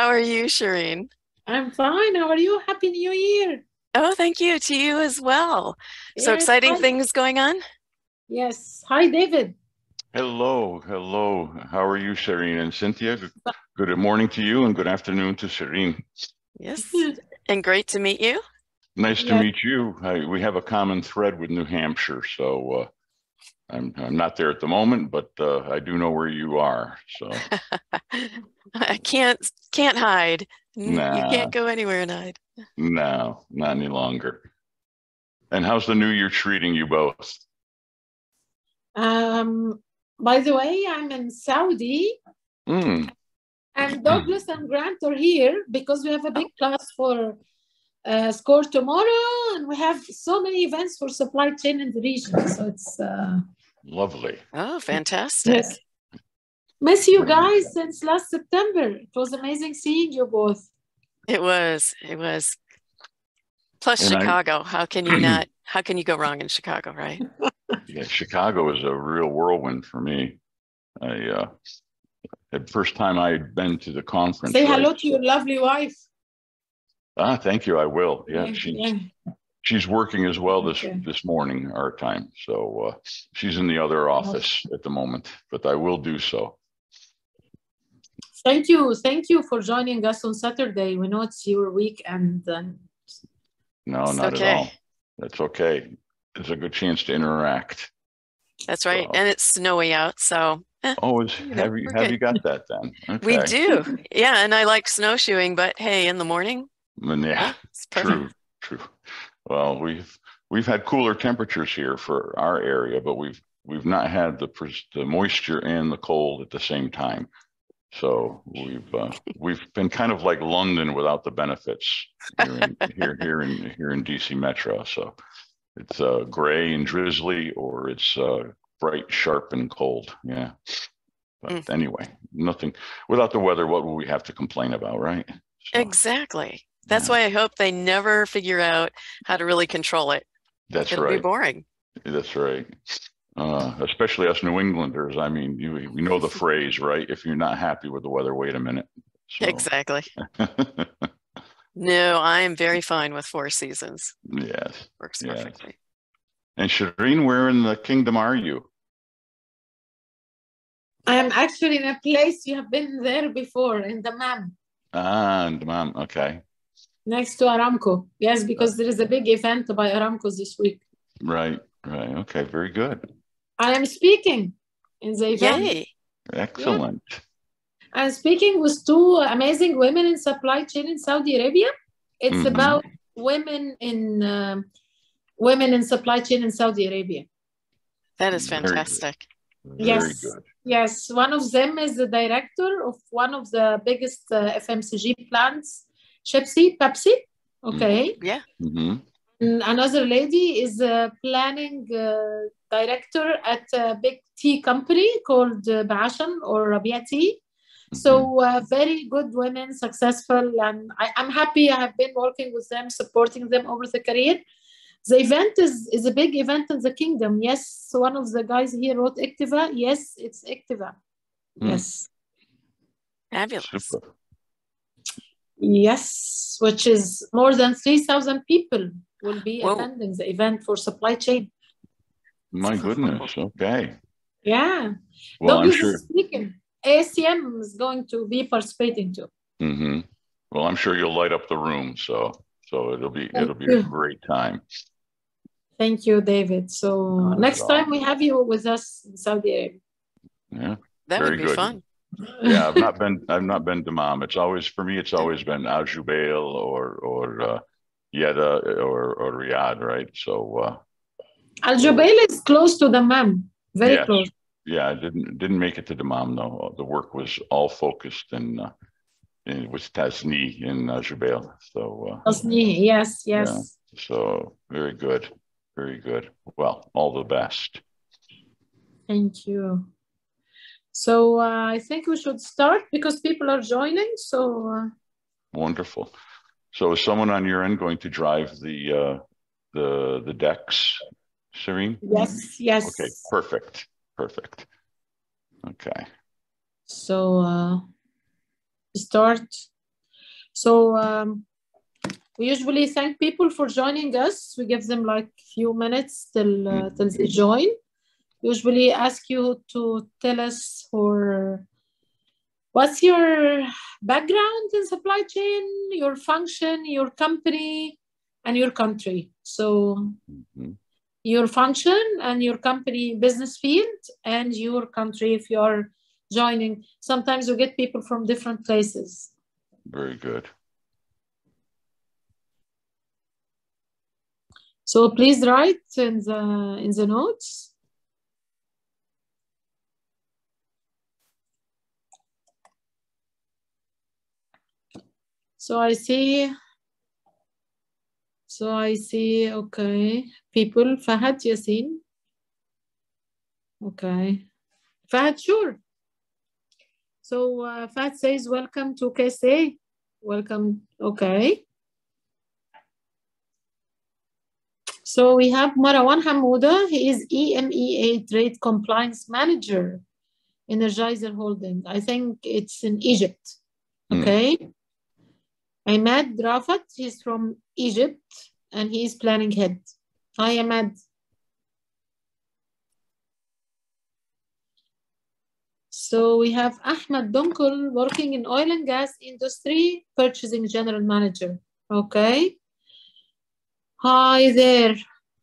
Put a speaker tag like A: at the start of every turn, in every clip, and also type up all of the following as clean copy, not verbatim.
A: How are you, Shireen?
B: I'm fine. How are you? Happy New Year.
A: Oh, thank you to you as well. So
B: Yes.
A: exciting
B: Hi.
A: things going on?
B: Yes. Hi, David.
C: Hello, hello. How are you, Shireen and Cynthia? Good morning to you and good afternoon to Shireen.
A: Yes. And great to meet you.
C: Nice to
B: Yes.
C: meet you. We have a common thread with New Hampshire, so I'm not there at the moment, but I do know where you are. So
A: I can't hide. You
C: nah,
A: can't go anywhere and hide.
C: no, not any longer. And how's the new year treating you both?
B: By the way, I'm in Saudi,
C: Mm.
B: and Douglas and Grant are here because we have a big class for score tomorrow, and we have so many events for supply chain in the region. So it's
C: Lovely.
A: Oh, fantastic.
B: yes. Miss you guys since last September. It was amazing seeing you both.
A: It was. Plus
C: And
A: Chicago. How can you go wrong in Chicago, right?
C: Yeah, Chicago is a real whirlwind for me. The first time I had been to the conference.
B: Say hello to your lovely wife.
C: Thank you. I will. Yeah,
B: Yeah.
C: she's working as well
B: Okay.
C: this morning, our time. So she's in the other office at the moment, but I will do so.
B: Thank you for joining us on Saturday. We know it's your weekend.
C: No,
A: It's
C: not
A: okay.
C: at all. That's okay. It's a good chance to interact.
A: That's right. And it's snowy out, so
C: have you got that then? Okay.
A: We do. Yeah, and I like snowshoeing, but hey, in the morning.
C: Yeah,
A: it's perfect.
C: True. Well, we've had cooler temperatures here for our area, but we've not had the moisture and the cold at the same time. So we've been kind of like London without the benefits here in DC Metro. So it's gray and drizzly, or it's bright, sharp, and cold. Yeah. But anyway, nothing without the weather. What will we have to complain about, right? So,
A: exactly. That's why I hope they never figure out how to really control it. It'll be boring.
C: That's right. Especially us New Englanders. I mean, we know the phrase, right? If you're not happy with the weather, wait a minute. So.
A: Exactly. No, I am very fine with 4 seasons.
C: Yes.
A: Works perfectly.
C: And Shireen, where in the kingdom are you?
B: I am actually in a place you have been there before, in Dammam.
C: In Dammam, okay.
B: Next to Aramco. Yes, because there is a big event by Aramco this week.
C: Right. Okay, very good.
B: I am speaking in the event.
A: Yay.
C: Excellent.
B: Yeah. I'm speaking with 2 amazing women in supply chain in Saudi Arabia. It's about women in supply chain in Saudi Arabia.
A: That is fantastic.
C: Very good.
B: Yes, one of them is the director of one of the biggest FMCG plants, Pepsi. Okay.
A: Yeah.
B: And another lady is a planning director at a big tea company called Bashan or Rabia Tea. So very good women, successful, and I'm happy. I have been working with them, supporting them over the career. The event is a big event in the kingdom. Yes, so one of the guys here wrote Iktiva. Yes, it's Iktiva. Yes.
A: Fabulous.
C: Super.
B: Yes, which is more than 3,000 people will be attending the event for supply chain.
C: My goodness. Okay.
B: Yeah.
C: Well,
B: Douglas
C: I'm sure.
B: is speaking. ASCM is going to be participating too.
C: Well, I'm sure you'll light up the room, so it'll be a great time.
B: Thank you, David. So next time we have you with us in Saudi Arabia.
C: Yeah,
A: that would be fun.
C: Yeah, I've not been to Dammam. It's always been Al Jubail or Jeddah or Riyadh, right? So
B: Al Jubail is close to Dammam, very close.
C: Yeah, I didn't make it to Dammam though. The work was all focused with Tasni in Jubail. So
B: Tasni, yes.
C: Yeah, so very good. Well, all the best.
B: Thank you. So I think we should start because people are joining. So
C: wonderful. So is someone on your end going to drive the decks, Shireen?
B: Yes.
C: Okay, perfect. Okay.
B: So start. So we usually thank people for joining us. We give them like a few minutes till they join. Usually ask you to tell us what's your background in supply chain, your function, your company, and your country. So your function and your company business field and your country if you are joining. Sometimes we get people from different places.
C: Very good.
B: So please write in the notes. So I see, okay, people, Fahad Yassin. Okay, Fahad, sure. So Fahad says, welcome to KSA. Welcome, okay. So we have Marwan Hamouda. He is EMEA Trade Compliance Manager, Energizer Holding. I think it's in Egypt, okay. Ahmad Rafat, he's from Egypt, and he's planning head. Hi, Ahmad. So we have Ahmed Dunkel working in oil and gas industry, purchasing general manager. Okay. Hi there.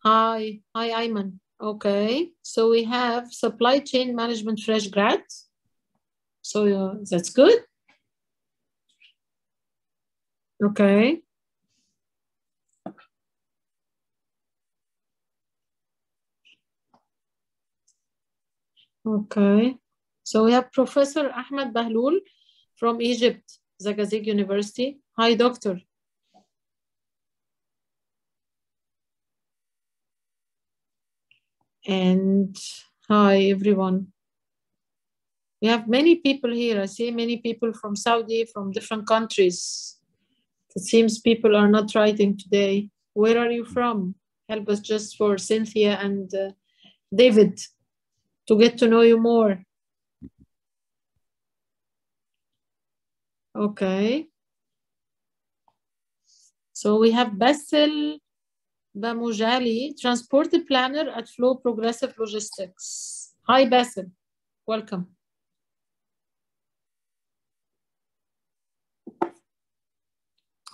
B: Hi, Ayman. Okay. So we have supply chain management fresh grad. So that's good. Okay. Okay. So we have Professor Ahmed Bahloul from Egypt, Zagazig University. Hi, doctor. And hi, everyone. We have many people here. I see many people from Saudi, from different countries. It seems people are not writing today. Where are you from? Help us just for Cynthia and David to get to know you more. Okay. So we have Bassel Bamujali, transport planner at Flow Progressive Logistics. Hi, Bassel. Welcome.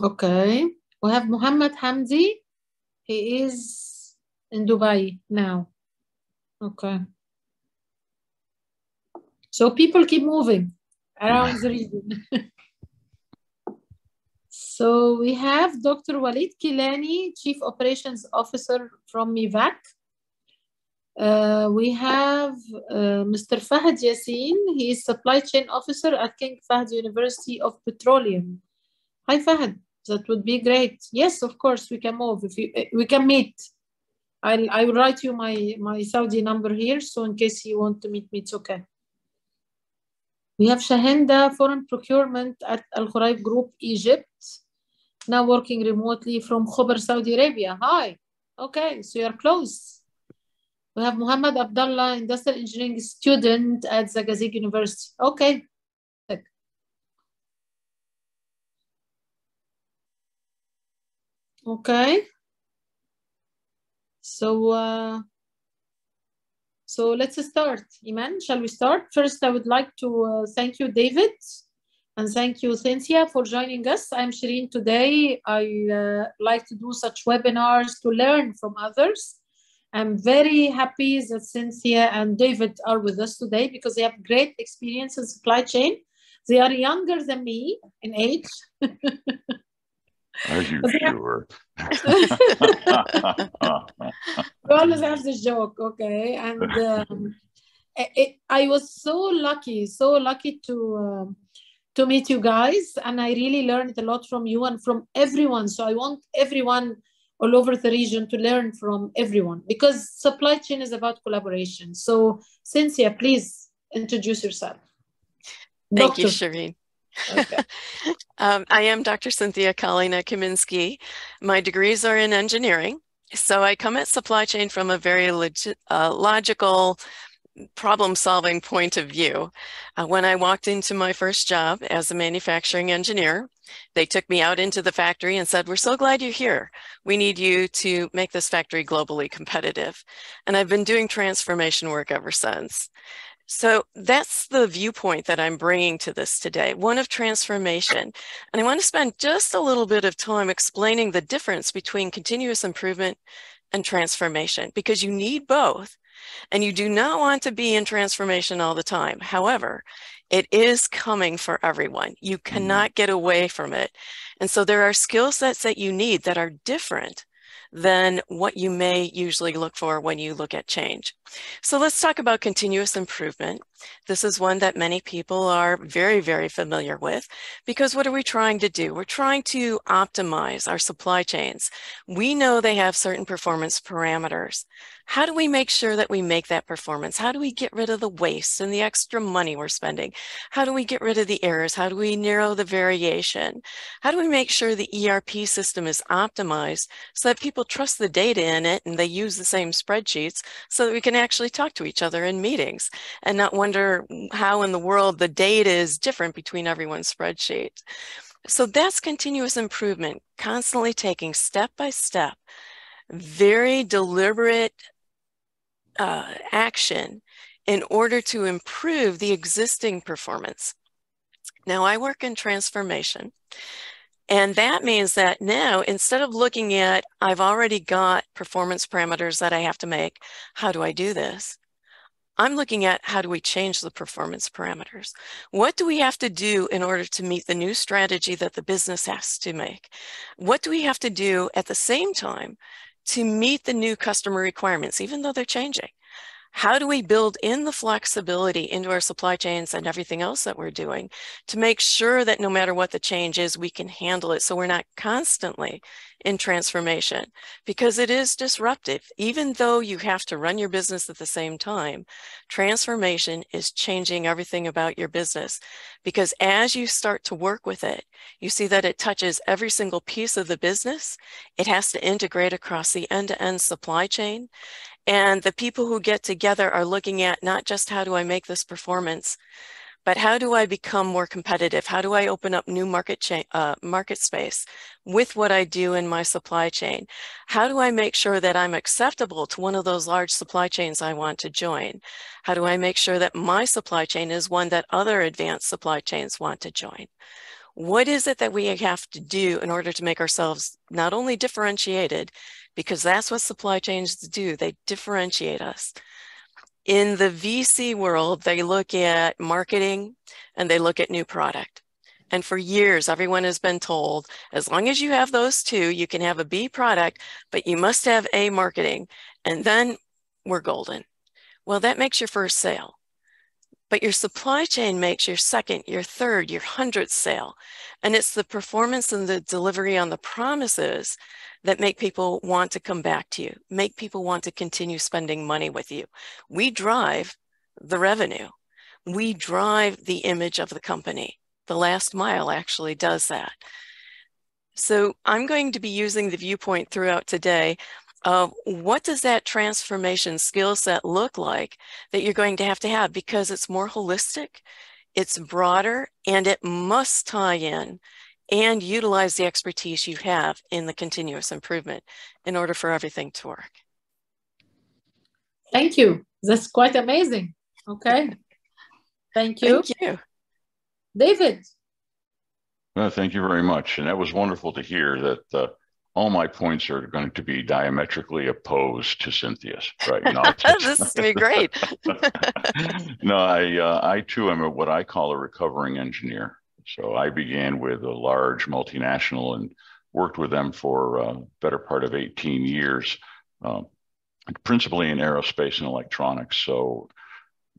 B: Okay. We have Muhammad Hamdi. He is in Dubai now. Okay. So people keep moving around the region. So we have Dr. Walid Kilani, Chief Operations Officer from MIVAC. We have Mr. Fahad Yassin. He is Supply Chain Officer at King Fahd University of Petroleum. Hi, Fahad. That would be great. Yes, of course, we can move. We can meet. I will write you my Saudi number here, so in case you want to meet me, it's okay. We have Shahenda, Foreign Procurement at Al Khuraib Group, Egypt, now working remotely from Khobar, Saudi Arabia. Hi. Okay, so you're close. We have Muhammad Abdullah, Industrial Engineering student at Zagazig University. Okay. Okay. So let's start. Iman, shall we start? First, I would like to thank you, David, and thank you, Cynthia, for joining us. I'm Shireen today. I like to do such webinars to learn from others. I'm very happy that Cynthia and David are with us today because they have great experience in supply chain. They are younger than me in age.
C: Are you sure?
B: We always have this joke, okay? And I was so lucky to meet you guys, and I really learned a lot from you and from everyone. So I want everyone all over the region to learn from everyone because supply chain is about collaboration. So Cynthia, please introduce yourself.
A: Thank you, Shireen. Okay. I am Dr. Cynthia Kalina-Kaminsky. My degrees are in engineering. So I come at supply chain from a very logical problem-solving point of view. When I walked into my first job as a manufacturing engineer, They took me out into the factory and said, we're so glad you're here. We need you to make this factory globally competitive. And I've been doing transformation work ever since. So that's the viewpoint that I'm bringing to this today, one of transformation. And I want to spend just a little bit of time explaining the difference between continuous improvement and transformation, because you need both. And you do not want to be in transformation all the time. However, it is coming for everyone. You cannot get away from it. And so there are skill sets that you need that are different than what you may usually look for when you look at change. So let's talk about continuous improvement. This is one that many people are very, very familiar with, because what are we trying to do? We're trying to optimize our supply chains. We know they have certain performance parameters. How do we make sure that we make that performance? How do we get rid of the waste and the extra money we're spending? How do we get rid of the errors? How do we narrow the variation? How do we make sure the ERP system is optimized so that people trust the data in it and they use the same spreadsheets so that we can actually talk to each other in meetings and not wonder how in the world the data is different between everyone's spreadsheets? So that's continuous improvement, constantly taking step by step, very deliberate action in order to improve the existing performance. Now, I work in transformation, and that means that now, instead of looking at, I've already got performance parameters that I have to make, how do I do this? I'm looking at, how do we change the performance parameters? What do we have to do in order to meet the new strategy that the business has to make? What do we have to do at the same time to meet the new customer requirements, even though they're changing? How do we build in the flexibility into our supply chains and everything else that we're doing to make sure that no matter what the change is, we can handle it so we're not constantly in transformation? Because it is disruptive. Even though you have to run your business at the same time, transformation is changing everything about your business. Because as you start to work with it, you see that it touches every single piece of the business. It has to integrate across the end-to-end supply chain. And the people who get together are looking at not just how do I make this performance, but how do I become more competitive? How do I open up new market space with what I do in my supply chain? How do I make sure that I'm acceptable to one of those large supply chains I want to join? How do I make sure that my supply chain is one that other advanced supply chains want to join? What is it that we have to do in order to make ourselves not only differentiated, because that's what supply chains do, they differentiate us. In the VC world, they look at marketing and they look at new product. And for years, everyone has been told, as long as you have those two, you can have a B product, but you must have A marketing, and then we're golden. Well, that makes your first sale. But your supply chain makes your second, your third, your 100th sale. And it's the performance and the delivery on the promises that make people want to come back to you, make people want to continue spending money with you. We drive the revenue. We drive the image of the company. The last mile actually does that. So I'm going to be using the viewpoint throughout today of what does that transformation skill set look like that you're going to have, because it's more holistic, it's broader, and it must tie in and utilize the expertise you have in the continuous improvement in order for everything to work.
B: Thank you. That's quite amazing. Okay. Thank you.
A: Thank you.
B: David.
C: Well, thank you very much. And that was wonderful to hear that all my points are going to be diametrically opposed to Cynthia's, right?
A: This is going to be great.
C: No, I too am what I call a recovering engineer. So I began with a large multinational and worked with them for a better part of 18 years, principally in aerospace and electronics. So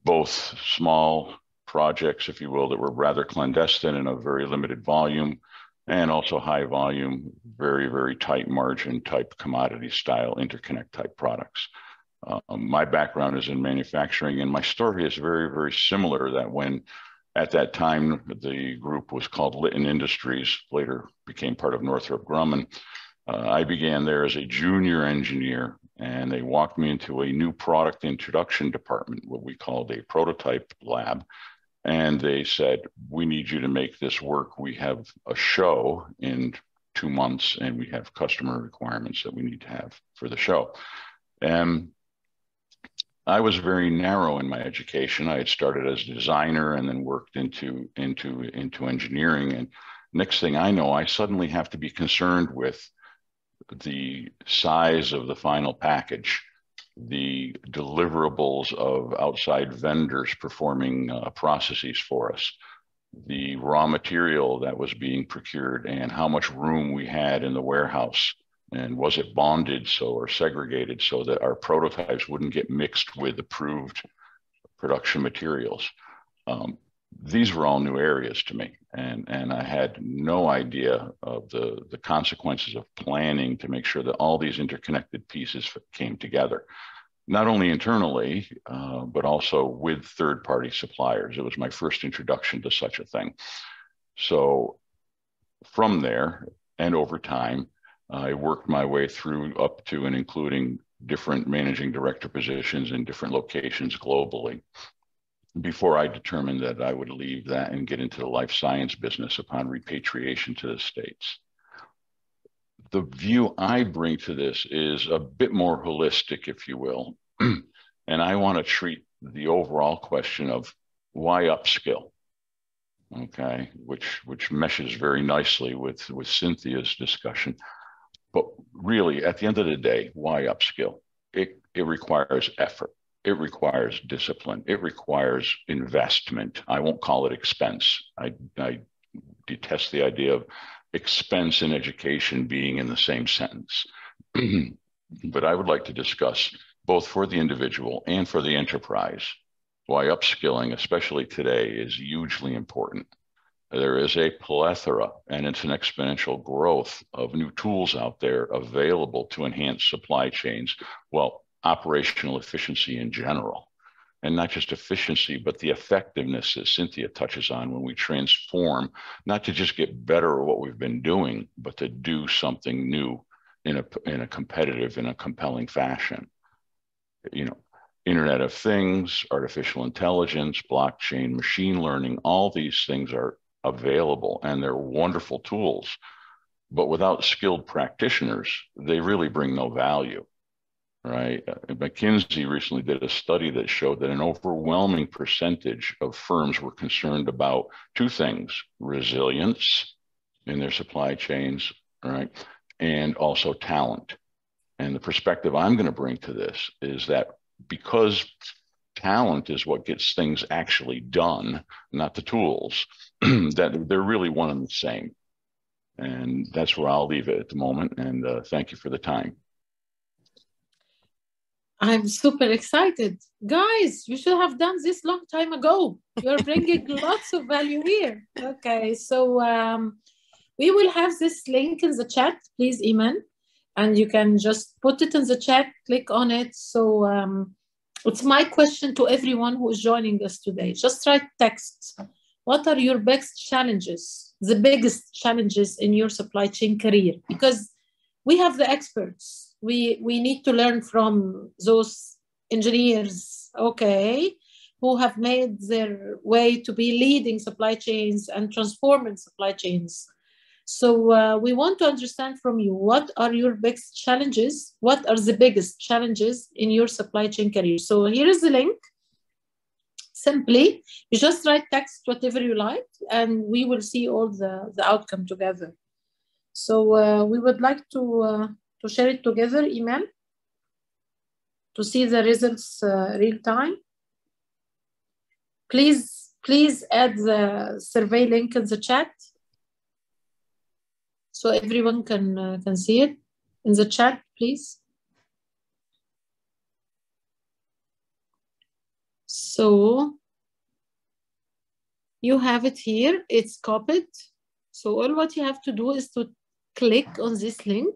C: both small projects, if you will, that were rather clandestine and of very limited volume, and also high volume, very, very tight margin type commodity style interconnect type products. My background is in manufacturing, and my story is very, very similar. That when at that time the group was called Litton Industries, later became part of Northrop Grumman, I began there as a junior engineer, and they walked me into a new product introduction department, what we called a prototype lab. And they said, we need you to make this work. We have a show in 2 months and we have customer requirements that we need to have for the show. And I was very narrow in my education. I had started as a designer and then worked into engineering. And next thing I know, I suddenly have to be concerned with the size of the final package, the deliverables of outside vendors performing processes for us, the raw material that was being procured and how much room we had in the warehouse. And was it bonded or segregated so that our prototypes wouldn't get mixed with approved production materials? These were all new areas to me. And I had no idea of the consequences of planning to make sure that all these interconnected pieces came together, not only internally, but also with third-party suppliers. It was my first introduction to such a thing. So from there and over time, I worked my way through up to and including different managing director positions in different locations globally before I determined that I would leave that and get into the life science business upon repatriation to the States. The view I bring to this is a bit more holistic, if you will. And I want to treat the overall question of why upskill, okay, which meshes very nicely with Cynthia's discussion. But really, at the end of the day, why upskill? It requires effort. It requires discipline. It requires investment. I won't call it expense. I detest the idea of expense and education being in the same sentence. But I would like to discuss, both for the individual and for the enterprise, why upskilling, especially today, is hugely important. There is a plethora, and it's an exponential growth of new tools out there available to enhance supply chains, well, operational efficiency in general. And not just efficiency, but the effectiveness that Cynthia touches on when we transform, not to just get better at what we've been doing, but to do something new in a competitive, in a compelling fashion. You know, Internet of Things, artificial intelligence, blockchain, machine learning, all these things are available and they're wonderful tools. But without skilled practitioners, they really bring no value. Right? McKinsey recently did a study that showed that an overwhelming percentage of firms were concerned about two things: resilience in their supply chains, right? And also talent. And the perspective I'm going to bring to this is that because talent is what gets things actually done, not the tools, that they're really one and the same. And that's where I'll leave it at the moment. And thank you for the time.
B: I'm super excited. Guys, you should have done this long time ago. You're bringing lots of value here. Okay, so we will have this link in the chat, please, Iman. And you can just put it in the chat, click on it. So it's my question to everyone who is joining us today. Just write text. What are your biggest challenges, the biggest challenges in your supply chain career? Because we have the experts. We need to learn from those engineers, okay, who have made their way to be leading supply chains and transforming supply chains. So we want to understand from you, what are your biggest challenges? What are the biggest challenges in your supply chain career? So here is the link. Simply, you just write text, whatever you like, and we will see all the outcome together. So we would like to share it together, Iman, to see the results real time. Please add the survey link in the chat so everyone can see it in the chat, please. So you have it here, it's copied. So all what you have to do is to click on this link.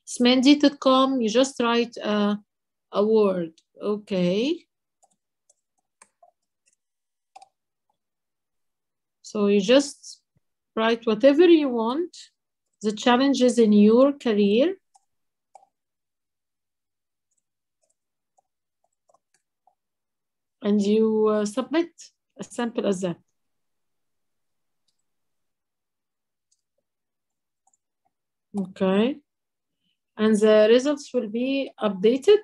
B: It's mandy.com. You just write a word, okay. So you just write whatever you want, the challenges in your career. And you submit As simple as that. Okay. And the results will be updated.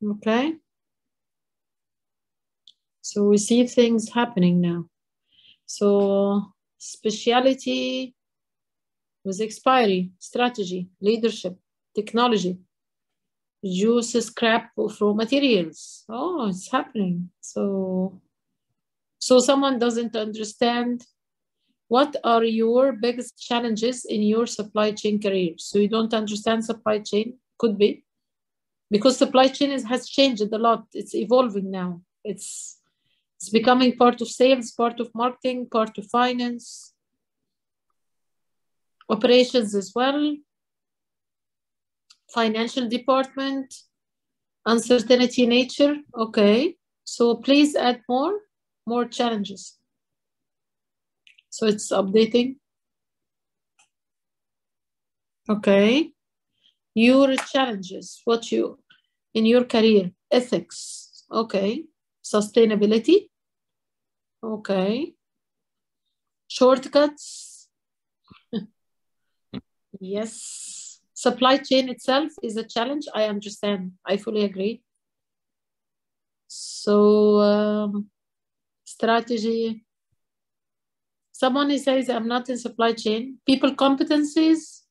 B: Okay. So we see things happening now. So speciality with expiry, strategy, leadership, technology, reduce scrap of raw materials. Oh, it's happening. So someone doesn't understand what are your biggest challenges in your supply chain career. So you don't understand supply chain, could be because supply chain has changed a lot. It's evolving now. It's becoming part of sales, part of marketing, part of finance, operations as well, financial department, uncertainty nature. Okay, so please add more challenges. So it's updating. Okay, your challenges, what you in your career, ethics. Okay, sustainability. Okay, shortcuts. Yes, supply chain itself is a challenge. I understand. I fully agree. So strategy. Someone says I'm not in supply chain. People competencies,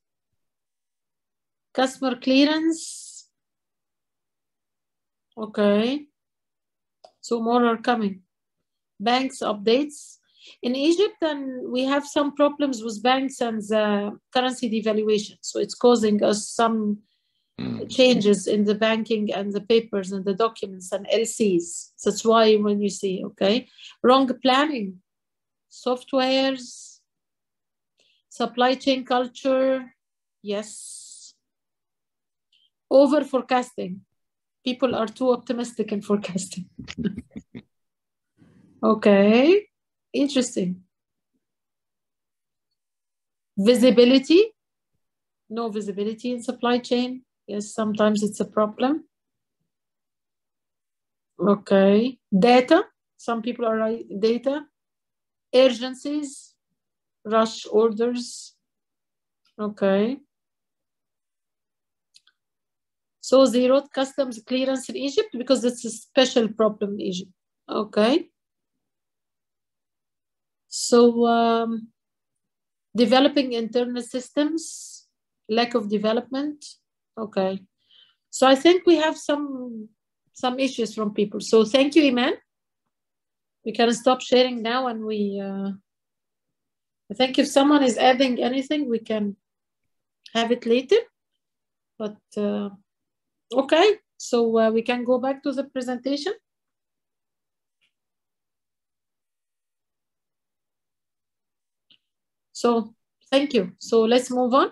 B: customer clearance. Okay. So more are coming. Banks updates. In Egypt, and we have some problems with banks and the currency devaluation. So it's causing us some changes in the banking and the papers and the documents and LCs. That's why when you see, okay, wrong planning, softwares, supply chain culture, yes. Over forecasting. People are too optimistic in forecasting. Okay, interesting. Visibility, no visibility in supply chain. Yes, sometimes it's a problem. Okay, data, some people are right, data. Urgencies, rush orders. Okay. So zero customs clearance in Egypt because it's a special problem in Egypt. Okay. So developing internal systems, lack of development. Okay. So I think we have some issues from people. So thank you, Iman. We can stop sharing now, and I think if someone is adding anything, we can have it later. But okay, so we can go back to the presentation. So thank you. So let's move on.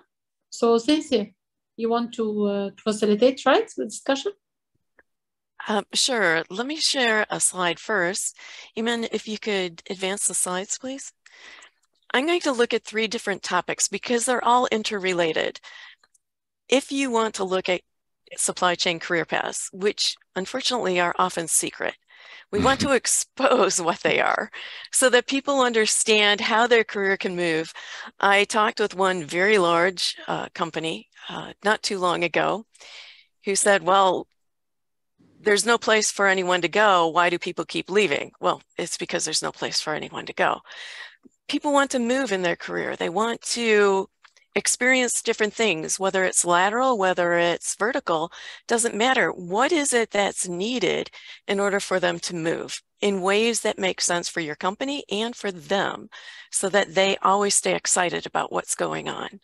B: So Cynthia, you want to facilitate, right, the discussion?
A: Sure. Let me share a slide first. Iman, if you could advance the slides, please. I'm going to look at 3 different topics because they're all interrelated. If you want to look at supply chain career paths, which unfortunately are often secret, we want to expose what they are so that people understand how their career can move. I talked with one very large company not too long ago who said, well, there's no place for anyone to go. Why do people keep leaving? Well, it's because there's no place for anyone to go. People want to move in their career. They want to experience different things, whether it's lateral, whether it's vertical, doesn't matter. What is it that's needed in order for them to move in ways that make sense for your company and for them so that they always stay excited about what's going on?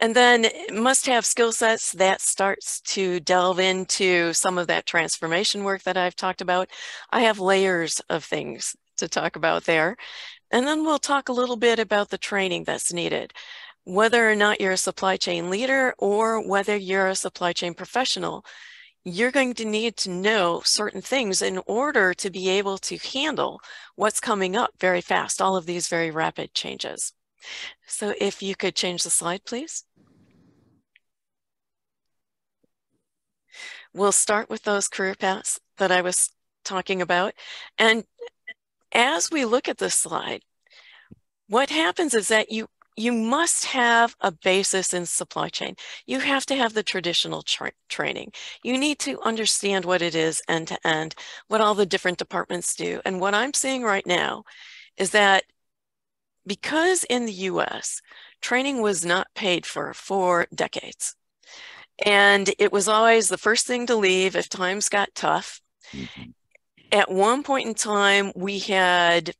A: And then must-have skill sets, that starts to delve into some of that transformation work that I've talked about. I have layers of things to talk about there. And then we'll talk a little bit about the training that's needed. Whether or not you're a supply chain leader or whether you're a supply chain professional, you're going to need to know certain things in order to be able to handle what's coming up very fast, all of these very rapid changes. So if you could change the slide, please. We'll start with those career paths that I was talking about. And as we look at this slide, what happens is that you must have a basis in supply chain. You have to have the traditional training. You need to understand what it is end to end, what all the different departments do. And what I'm seeing right now is that because in the US, training was not paid for decades. And it was always the first thing to leave if times got tough. At one point in time, we had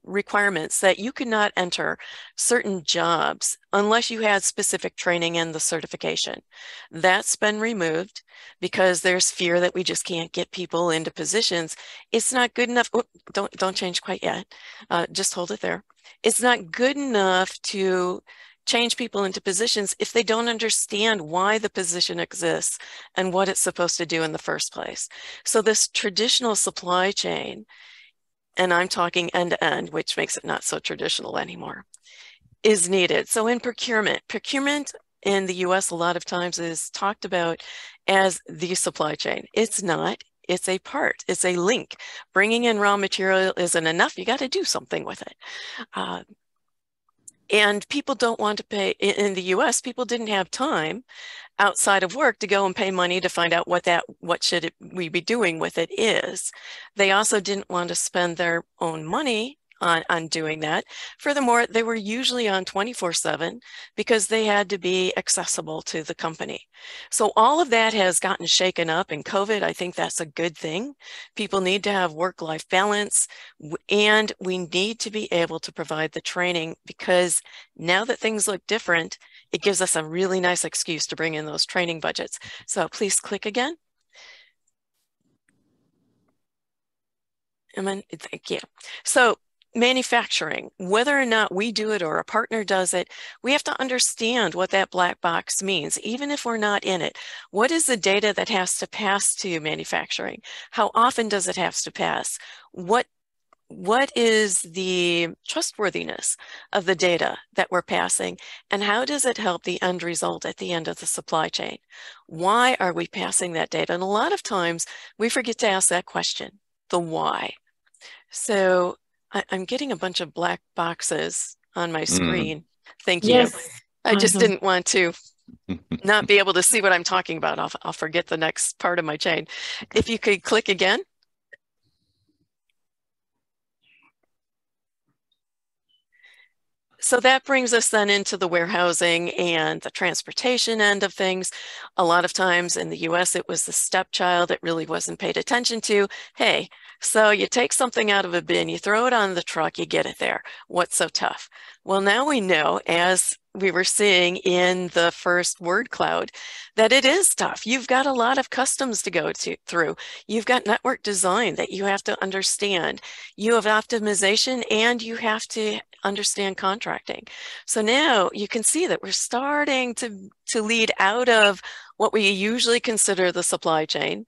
A: requirements that you could not enter certain jobs unless you had specific training and the certification. That's been removed because there's fear that we just can't get people into positions. It's not good enough. Oh, don't change quite yet. Just hold it there. It's not good enough to change people into positions if they don't understand why the position exists and what it's supposed to do in the first place. So this traditional supply chain, and I'm talking end-to-end, which makes it not so traditional anymore, is needed. So in procurement in the US a lot of times is talked about as the supply chain. It's not. It's a part. It's a link. Bringing in raw material isn't enough. You got to do something with it. And people don't want to pay. In the US, people didn't have time outside of work to go and pay money to find out what should we be doing with it is. They also didn't want to spend their own money on doing that. Furthermore, they were usually on 24/7 because they had to be accessible to the company. So all of that has gotten shaken up in COVID. I think that's a good thing. People need to have work-life balance, and we need to be able to provide the training because now that things look different, it gives us a really nice excuse to bring in those training budgets. So please click again. Thank you. So manufacturing, whether or not we do it or a partner does it, we have to understand what that black box means, even if we're not in it. What is the data that has to pass to manufacturing? How often does it have to pass? What is the trustworthiness of the data that we're passing, and how does it help the end result at the end of the supply chain? Why are we passing that data? And a lot of times we forget to ask that question, the why. So I'm getting a bunch of black boxes on my screen. Thank you.
B: Yes.
A: I just didn't want to not be able to see what I'm talking about. I'll forget the next part of my chain. If you could click again. So that brings us then into the warehousing and the transportation end of things. A lot of times in the US, it was the stepchild. It really wasn't paid attention to. Hey, so you take something out of a bin, you throw it on the truck, you get it there. What's so tough? Well, now we know, as we were seeing in the first word cloud, that it is tough. You've got a lot of customs to go through. You've got network design that you have to understand. You have optimization, and you have to understand contracting. So now you can see that we're starting to lead out of what we usually consider the supply chain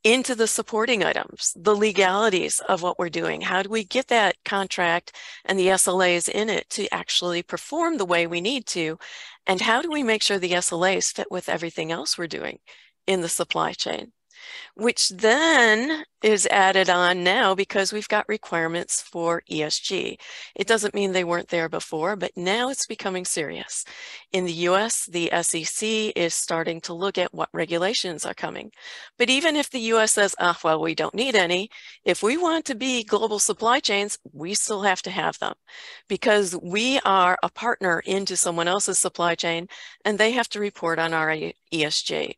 A: into the supporting items, the legalities of what we're doing. How do we get that contract and the SLAs in it to actually perform the way we need to? And how do we make sure the SLAs fit with everything else we're doing in the supply chain? Which then is added on now because we've got requirements for ESG. It doesn't mean they weren't there before, but now it's becoming serious. In the US, the SEC is starting to look at what regulations are coming. But even if the US says, well, we don't need any, if we want to be global supply chains, we still have to have them because we are a partner into someone else's supply chain and they have to report on our ESG.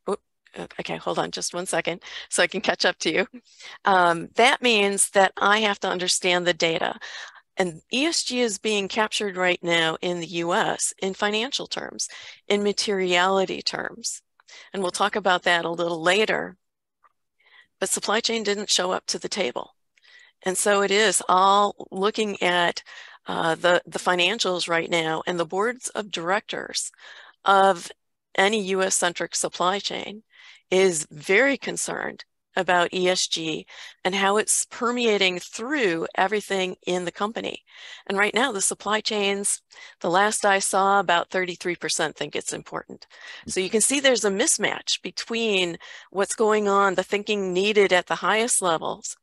A: Okay, hold on just 1 second so I can catch up to you. That means that I have to understand the data. And ESG is being captured right now in the US in financial terms, in materiality terms. And we'll talk about that a little later. But supply chain didn't show up to the table. And so it is all looking at the financials right now, and the boards of directors of any US-centric supply chain is very concerned about ESG and how it's permeating through everything in the company. And right now, the supply chains, the last I saw, about 33% think it's important. So you can see there's a mismatch between what's going on, the thinking needed at the highest levels,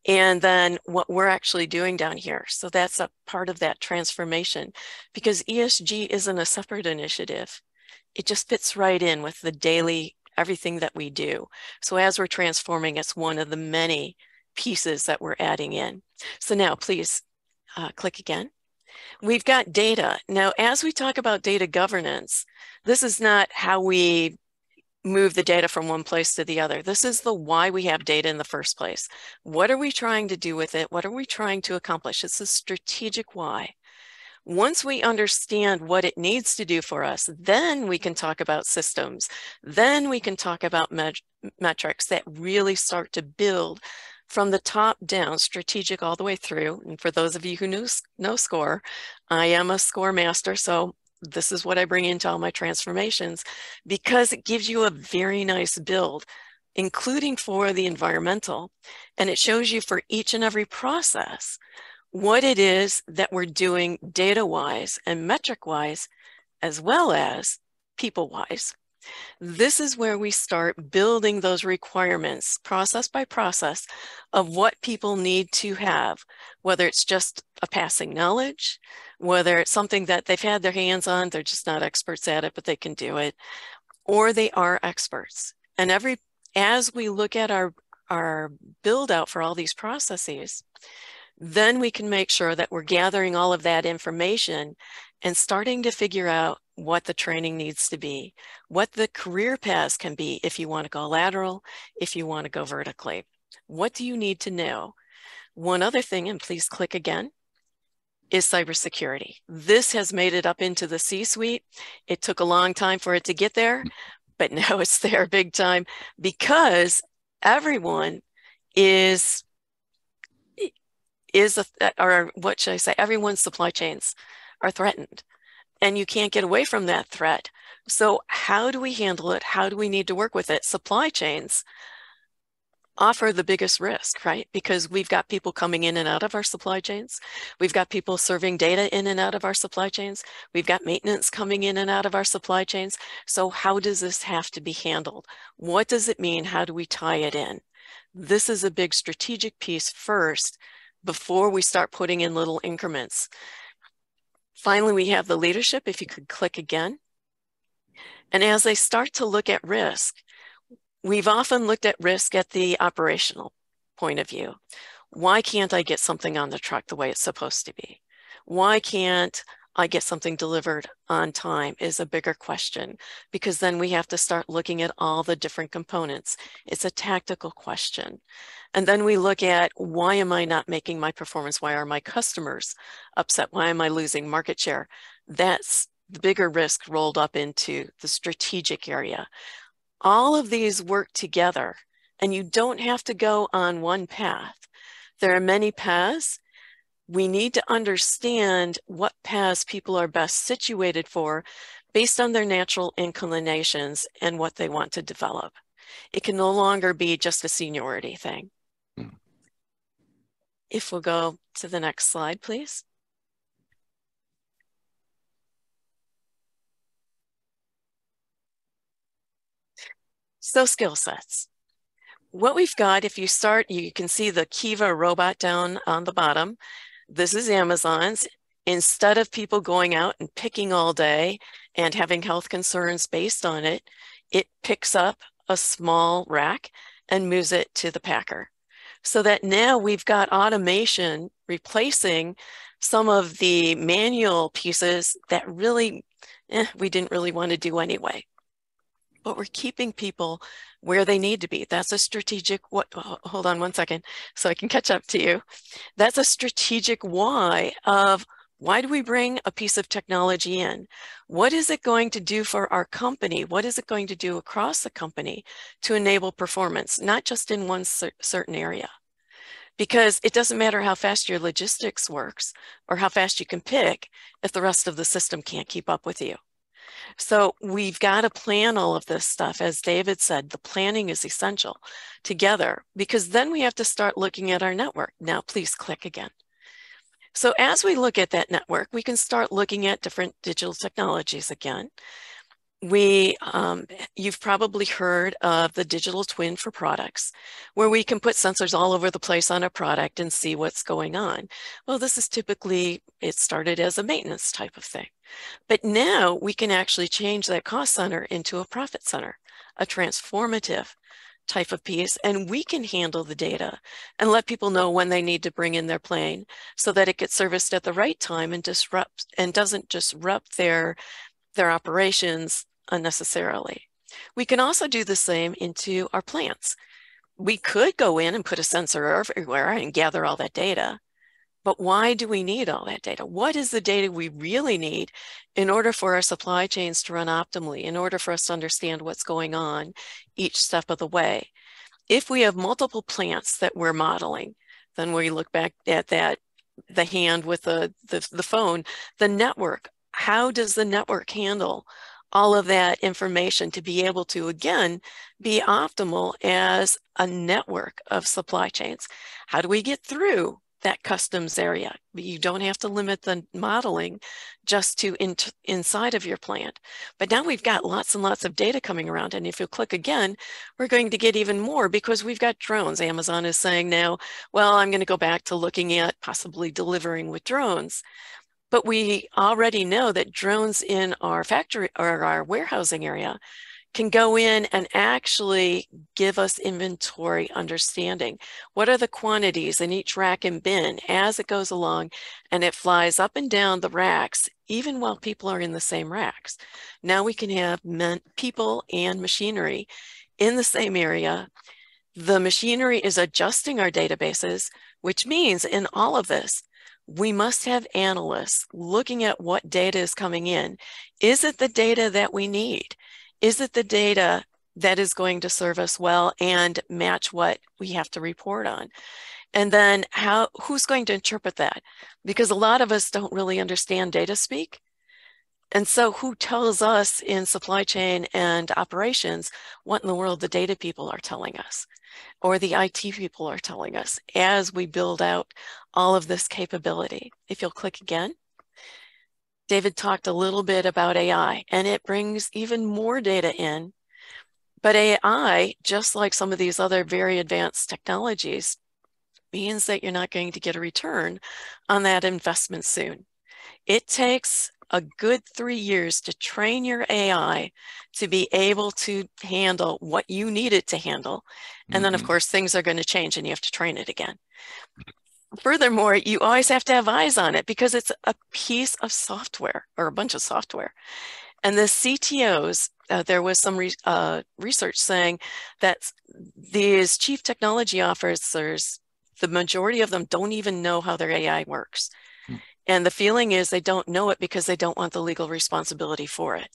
A: and then what we're actually doing down here. So that's a part of that transformation, because ESG isn't a separate initiative. It just fits right in with the daily everything that we do. So as we're transforming, it's one of the many pieces that we're adding in. So now please click again. We've got data. Now, as we talk about data governance, this is not how we move the data from one place to the other. This is the why we have data in the first place. What are we trying to do with it? What are we trying to accomplish? It's a strategic why. Once we understand what it needs to do for us, then we can talk about systems. Then we can talk about metrics that really start to build from the top down, strategic all the way through. And for those of you who know SCORE, I am a SCORE master, so this is what I bring into all my transformations, because it gives you a very nice build, including for the environmental. And it shows you for each and every process what it is that we're doing data-wise and metric-wise, as well as people-wise. This is where we start building those requirements, process by process, of what people need to have, whether it's just a passing knowledge, whether it's something that they've had their hands on, they're just not experts at it, but they can do it, or they are experts. And as we look at our build out for all these processes, then we can make sure that we're gathering all of that information and starting to figure out what the training needs to be, what the career paths can be if you want to go lateral, if you want to go vertically. What do you need to know? One other thing, and please click again, is cybersecurity. This has made it up into the C-suite. It took a long time for it to get there, but now it's there big time, because everyone or what should I say, everyone's supply chains are threatened, and you can't get away from that threat. So how do we handle it? How do we need to work with it? Supply chains offer the biggest risk, right? Because we've got people coming in and out of our supply chains. We've got people serving data in and out of our supply chains. We've got maintenance coming in and out of our supply chains. So how does this have to be handled? What does it mean? How do we tie it in? This is a big strategic piece first, before we start putting in little increments. Finally, we have the leadership, if you could click again. And as they start to look at risk, we've often looked at risk at the operational point of view. Why can't I get something on the truck the way it's supposed to be? Why can't I get something delivered on time is a bigger question, because then we have to start looking at all the different components. It's a tactical question. And then we look at, why am I not making my performance? Why are my customers upset? Why am I losing market share? That's the bigger risk rolled up into the strategic area. All of these work together, and you don't have to go on one path. There are many paths. We need to understand what paths people are best situated for based on their natural inclinations and what they want to develop. It can no longer be just a seniority thing. If we'll go to the next slide, please. So skill sets. What we've got, if you start, you can see the Kiva robot down on the bottom. This is Amazon's. Instead of people going out and picking all day and having health concerns based on it, it picks up a small rack and moves it to the packer. So that now we've got automation replacing some of the manual pieces that really, we didn't really want to do anyway. But we're keeping people where they need to be. That's a strategic, hold on one second so I can catch up to you. That's a strategic why of, why do we bring a piece of technology in? What is it going to do for our company? What is it going to do across the company to enable performance, not just in one certain area? Because it doesn't matter how fast your logistics works or how fast you can pick if the rest of the system can't keep up with you. So we've got to plan all of this stuff. As David said, the planning is essential together, because then we have to start looking at our network. Now, please click again. So as we look at that network, we can start looking at different digital technologies again. You've probably heard of the digital twin for products, where we can put sensors all over the place on a product and see what's going on. Well, this is typically, it started as a maintenance type of thing. But now we can actually change that cost center into a profit center, a transformative type of piece, and we can handle the data and let people know when they need to bring in their plane so that it gets serviced at the right time and doesn't disrupt their operations unnecessarily. We can also do the same into our plants. We could go in and put a sensor everywhere and gather all that data, but why do we need all that data? What is the data we really need in order for our supply chains to run optimally, in order for us to understand what's going on each step of the way? If we have multiple plants that we're modeling, then we look back at that, the hand with the phone, the network. How does the network handle all of that information to be able to, again, be optimal as a network of supply chains? How do we get through that customs area? You don't have to limit the modeling just to inside of your plant. But now we've got lots and lots of data coming around. And if you click again, we're going to get even more because we've got drones. Amazon is saying now, well, I'm going to go back to looking at possibly delivering with drones. But we already know that drones in our factory or our warehousing area can go in and actually give us inventory understanding. What are the quantities in each rack and bin as it goes along, and it flies up and down the racks, even while people are in the same racks. Now we can have people and machinery in the same area. The machinery is adjusting our databases, which means in all of this, we must have analysts looking at what data is coming in. Is it the data that we need? Is it the data that is going to serve us well and match what we have to report on? And then who's going to interpret that? Because a lot of us don't really understand data speak. And so who tells us in supply chain and operations what in the world the data people are telling us, or the IT people are telling us as we build out all of this capability? If you'll click again. David talked a little bit about AI, and it brings even more data in. But AI, just like some of these other very advanced technologies, means that you're not going to get a return on that investment soon. It takes a good 3 years to train your AI to be able to handle what you need it to handle. And then, of course, things are going to change and you have to train it again. Furthermore, you always have to have eyes on it because it's a piece of software or a bunch of software. And the CTOs, there was some research saying that these chief technology officers, the majority of them don't even know how their AI works. And the feeling is they don't know it because they don't want the legal responsibility for it.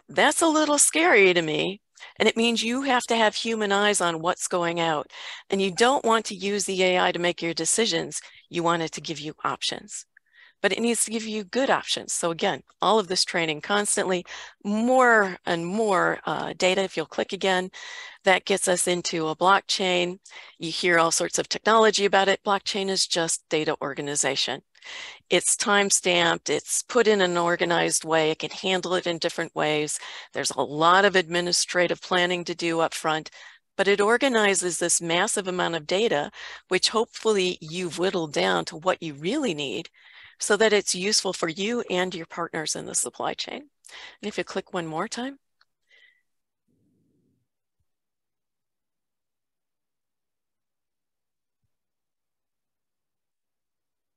A: That's a little scary to me. And it means you have to have human eyes on what's going out. And you don't want to use the AI to make your decisions. You want it to give you options. But it needs to give you good options. So again, all of this training constantly, more and more data. If you'll click again, that gets us into a blockchain. You hear all sorts of technology about it. Blockchain is just data organization. It's time-stamped, it's put in an organized way, it can handle it in different ways. There's a lot of administrative planning to do up front, but it organizes this massive amount of data, which hopefully you've whittled down to what you really need so that it's useful for you and your partners in the supply chain. And if you click one more time.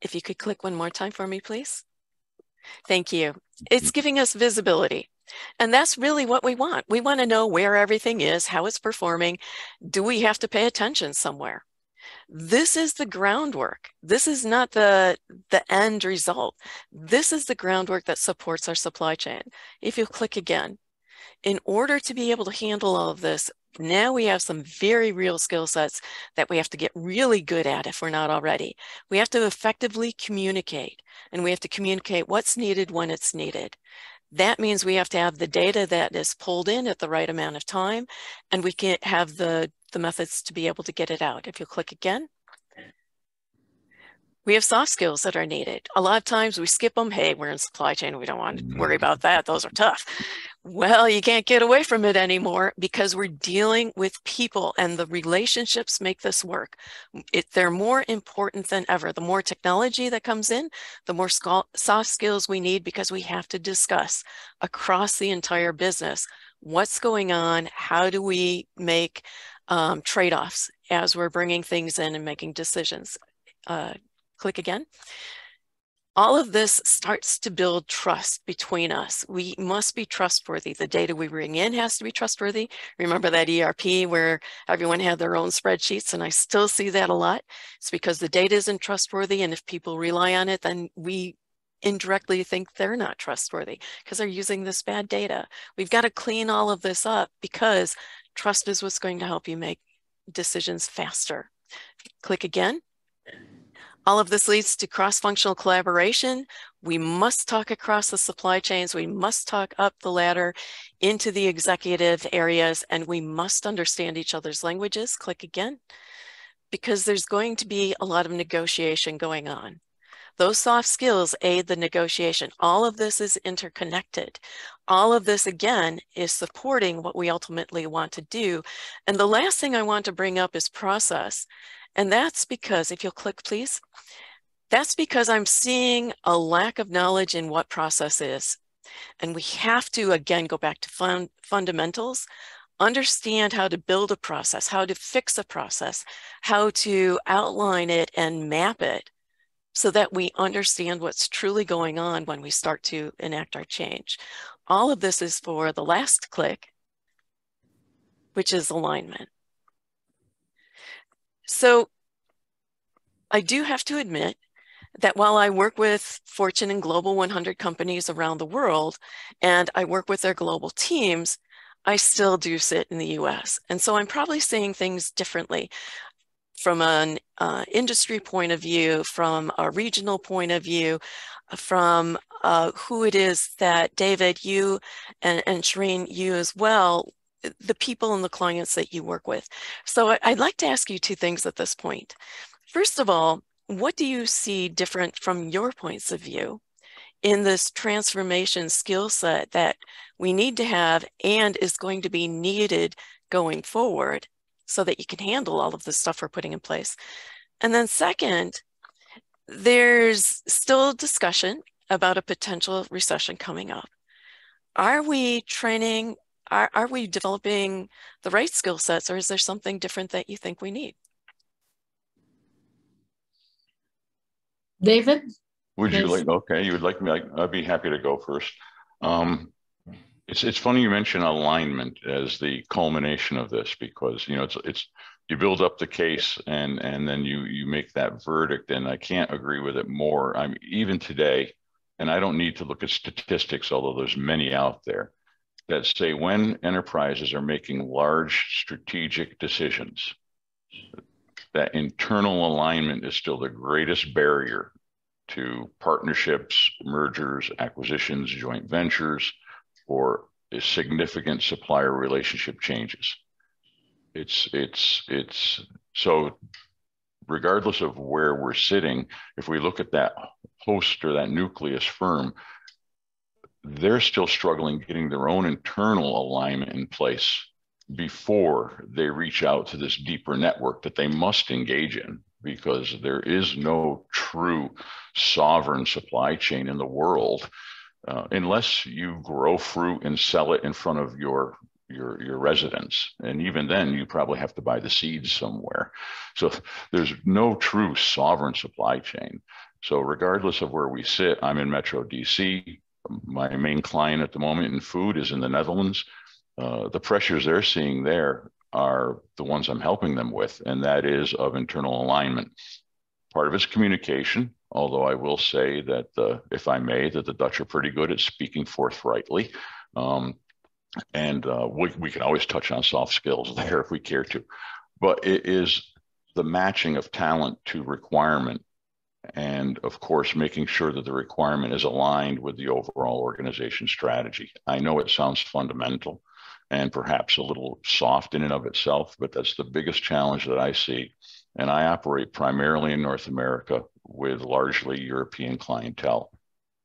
A: If you could click one more time for me, please. Thank you. It's giving us visibility. And that's really what we want. We want to know where everything is, how it's performing. Do we have to pay attention somewhere? This is the groundwork. This is not the end result. This is the groundwork that supports our supply chain. If you click again, in order to be able to handle all of this, now we have some very real skill sets that we have to get really good at if we're not already. We have to effectively communicate, and we have to communicate what's needed when it's needed. That means we have to have the data that is pulled in at the right amount of time, and we can have the methods to be able to get it out. If you click again, we have soft skills that are needed. A lot of times we skip them. Hey, we're in supply chain. We don't want to worry about that. Those are tough. Well, you can't get away from it anymore because we're dealing with people, and the relationships make this work. They're more important than ever. The more technology that comes in, the more soft skills we need, because we have to discuss across the entire business what's going on, how do we make trade-offs as we're bringing things in and making decisions. Click again. All of this starts to build trust between us. We must be trustworthy. The data we bring in has to be trustworthy. Remember that ERP where everyone had their own spreadsheets, and I still see that a lot. It's because the data isn't trustworthy, and if people rely on it, then we indirectly think they're not trustworthy because they're using this bad data. We've got to clean all of this up, because trust is what's going to help you make decisions faster. Click again. All of this leads to cross-functional collaboration. We must talk across the supply chains. We must talk up the ladder into the executive areas, and we must understand each other's languages. Click again, because there's going to be a lot of negotiation going on. Those soft skills aid the negotiation. All of this is interconnected. All of this, again, is supporting what we ultimately want to do. And the last thing I want to bring up is process. And that's because, if you'll click, please, that's because I'm seeing a lack of knowledge in what process is. And we have to, again, go back to fundamentals, understand how to build a process, how to fix a process, how to outline it and map it, so that we understand what's truly going on when we start to enact our change. All of this is for the last click, which is alignment. So I do have to admit that while I work with Fortune and Global 100 companies around the world, and I work with their global teams, I still do sit in the US. And so I'm probably seeing things differently from an industry point of view, from a regional point of view, from who it is that David, you and Shireen, you as well, the people and the clients that you work with. So I'd like to ask you two things at this point. First of all, what do you see different from your points of view in this transformation skill set that we need to have and is going to be needed going forward, so that you can handle all of the stuff we're putting in place? And then second, there's still discussion about a potential recession coming up. Are we training, are we developing the right skill sets, or is there something different that you think we need?
B: David?
C: Would you like, okay, you would like me, I'd be happy to go first. It's funny you mention alignment as the culmination of this, because it's you build up the case and then you make that verdict, and I can't agree with it more. Even today, and I don't need to look at statistics, although there's many out there that say when enterprises are making large strategic decisions, that internal alignment is still the greatest barrier to partnerships, mergers, acquisitions, joint ventures, or significant supplier relationship changes. It's so regardless of where we're sitting, if we look at that host or that nucleus firm, they're still struggling getting their own internal alignment in place before they reach out to this deeper network that they must engage in, because there is no true sovereign supply chain in the world unless you grow fruit and sell it in front of your residents. And even then, you probably have to buy the seeds somewhere. So there's no true sovereign supply chain. So regardless of where we sit, I'm in Metro DC. My main client at the moment in food is in the Netherlands. The pressures they're seeing there are the ones I'm helping them with, and that is of internal alignment. Part of it's communication, although I will say that, if I may, that the Dutch are pretty good at speaking forthrightly. And we can always touch on soft skills there if we care to. But it is the matching of talent to requirement And of course, making sure that the requirement is aligned with the overall organization strategy. I know it sounds fundamental and perhaps a little soft in and of itself, but that's the biggest challenge that I see. And I operate primarily in North America with largely European clientele.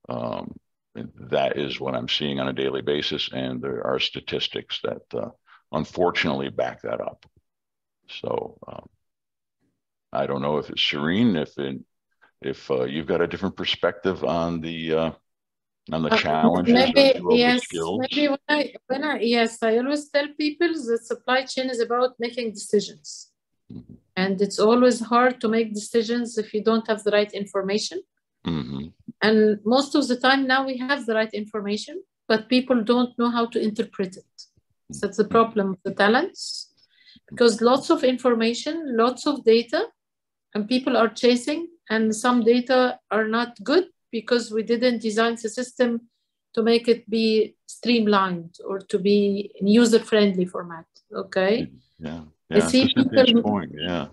C: That is what I'm seeing on a daily basis. And there are statistics that unfortunately back that up. So I don't know if it's Shireen, if you've got a different perspective on the challenges
B: maybe,
C: of
B: yes,
C: skills.
B: maybe yes, I always tell people that supply chain is about making decisions. Mm-hmm. And it's always hard to make decisions if you don't have the right information. Mm-hmm. And most of the time now we have the right information, but people don't know how to interpret it. So that's the problem of the talents, because lots of information, lots of data, and people are chasing, and some data are not good because we didn't design the system to make it be streamlined or to be in user-friendly format, okay?
C: Yeah, to Cynthia's point, yeah.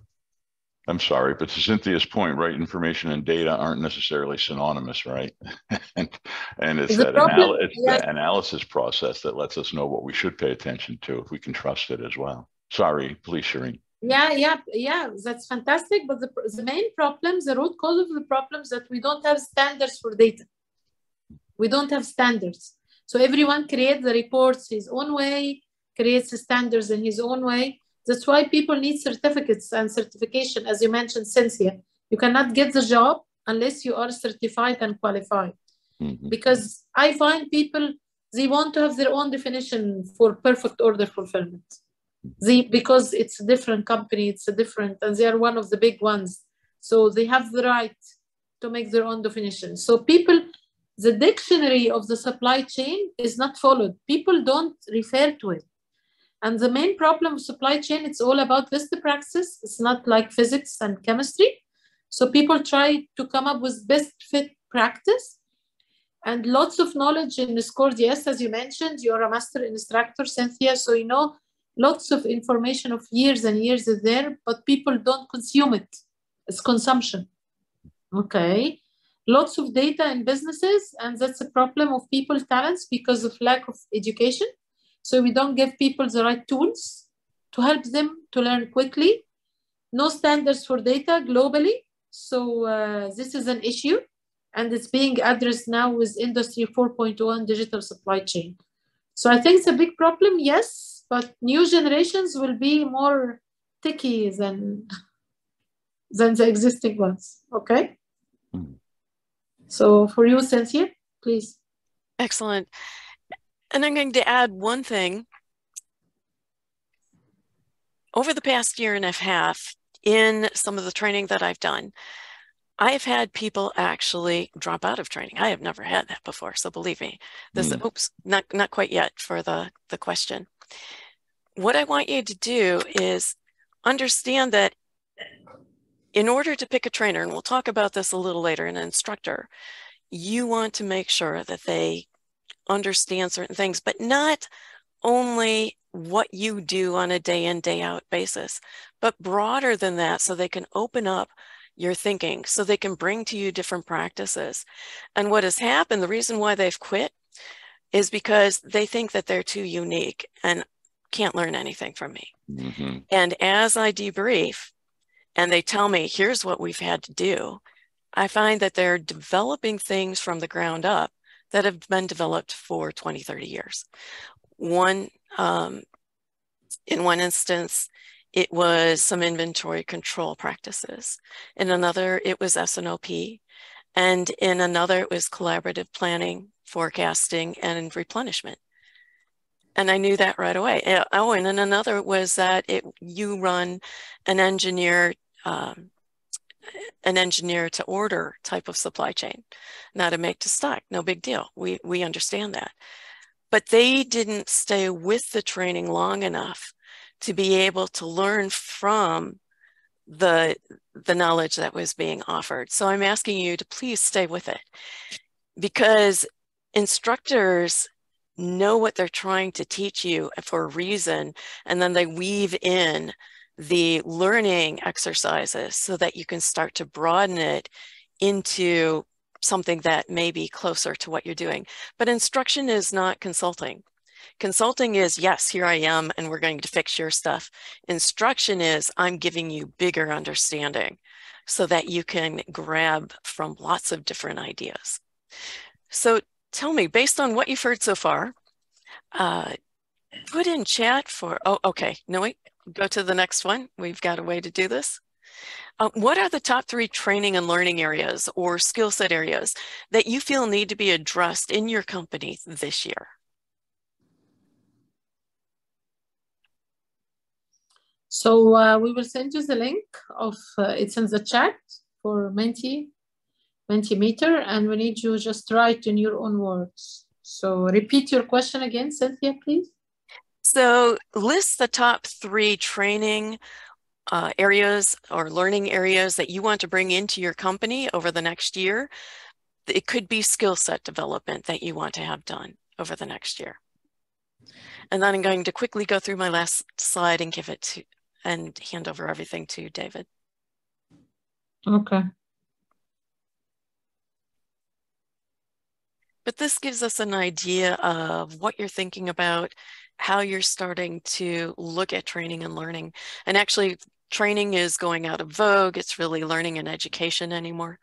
C: I'm sorry, but to Cynthia's point, right, information and data aren't necessarily synonymous, right? and it's that that analysis process that lets us know what we should pay attention to if we can trust it as well. Sorry, please, Shireen.
B: Yeah, that's fantastic. But the main problem, the root cause of the problem is that we don't have standards for data. We don't have standards. So everyone creates the reports his own way, creates the standards in his own way. That's why people need certificates and certification. As you mentioned, Cynthia, you cannot get the job unless you are certified and qualified. Mm-hmm. Because I find people, they want to have their own definition for perfect order fulfillment. Because it's a different company, and they are one of the big ones. So they have the right to make their own definition. So the dictionary of the supply chain is not followed. People don't refer to it. And the main problem of supply chain, it's all about best practice. It's not like physics and chemistry. So people try to come up with best fit practice and lots of knowledge in the SCORE DS, as you mentioned. You're a master instructor, Cynthia, so you know lots of information of years and years is there, but people don't consume it. It's consumption. Okay. Lots of data in businesses, and that's a problem of people's talents because of lack of education. So we don't give people the right tools to help them to learn quickly. No standards for data globally. So this is an issue, and it's being addressed now with Industry 4.1 digital supply chain. So I think it's a big problem, yes, but new generations will be more techy than the existing ones, okay? Mm-hmm. So for you, Cynthia, please.
A: Excellent. And I'm going to add one thing. Over the past year and a half, in some of the training that I've done, I've had people actually drop out of training. I have never had that before, so believe me. Not quite yet for the question. What I want you to do is understand that in order to pick a trainer, and we'll talk about this a little later, an instructor, you want to make sure that they understand certain things, but not only what you do on a day in, day out basis, but broader than that, so they can open up your thinking, so they can bring to you different practices. And what has happened, the reason why they've quit is because they think that they're too unique and can't learn anything from me. Mm-hmm. And as I debrief and they tell me, here's what we've had to do, I find that they're developing things from the ground up that have been developed for 20, 30 years. In one instance, it was some inventory control practices. In another, it was S&OP. And in another, it was collaborative planning, forecasting, and replenishment. And I knew that right away. Oh, and in another, it was that you run an engineer to order type of supply chain, not a make to stock. No big deal. We understand that. But they didn't stay with the training long enough to be able to learn from the knowledge that was being offered. So I'm asking you to please stay with it, because instructors know what they're trying to teach you for a reason, and then they weave in the learning exercises so that you can start to broaden it into something that may be closer to what you're doing. But instruction is not consulting. Consulting is, yes, here I am, and we're going to fix your stuff. Instruction is, I'm giving you bigger understanding so that you can grab from lots of different ideas. So tell me, based on what you've heard so far, put in chat for, oh, okay, no, wait, go to the next one. We've got a way to do this. What are the top 3 training and learning areas or skill set areas that you feel need to be addressed in your company this year?
B: So we will send you the link of, it's in the chat for Mentimeter, and we need you just write in your own words. So repeat your question again, Cynthia, please.
A: So list the top 3 training areas or learning areas that you want to bring into your company over the next year. It could be skill set development that you want to have done over the next year. And then I'm going to quickly go through my last slide and give it to, and hand over everything to David.
B: Okay.
A: But this gives us an idea of what you're thinking about, how you're starting to look at training and learning. And actually, training is going out of vogue. It's really learning and education anymore.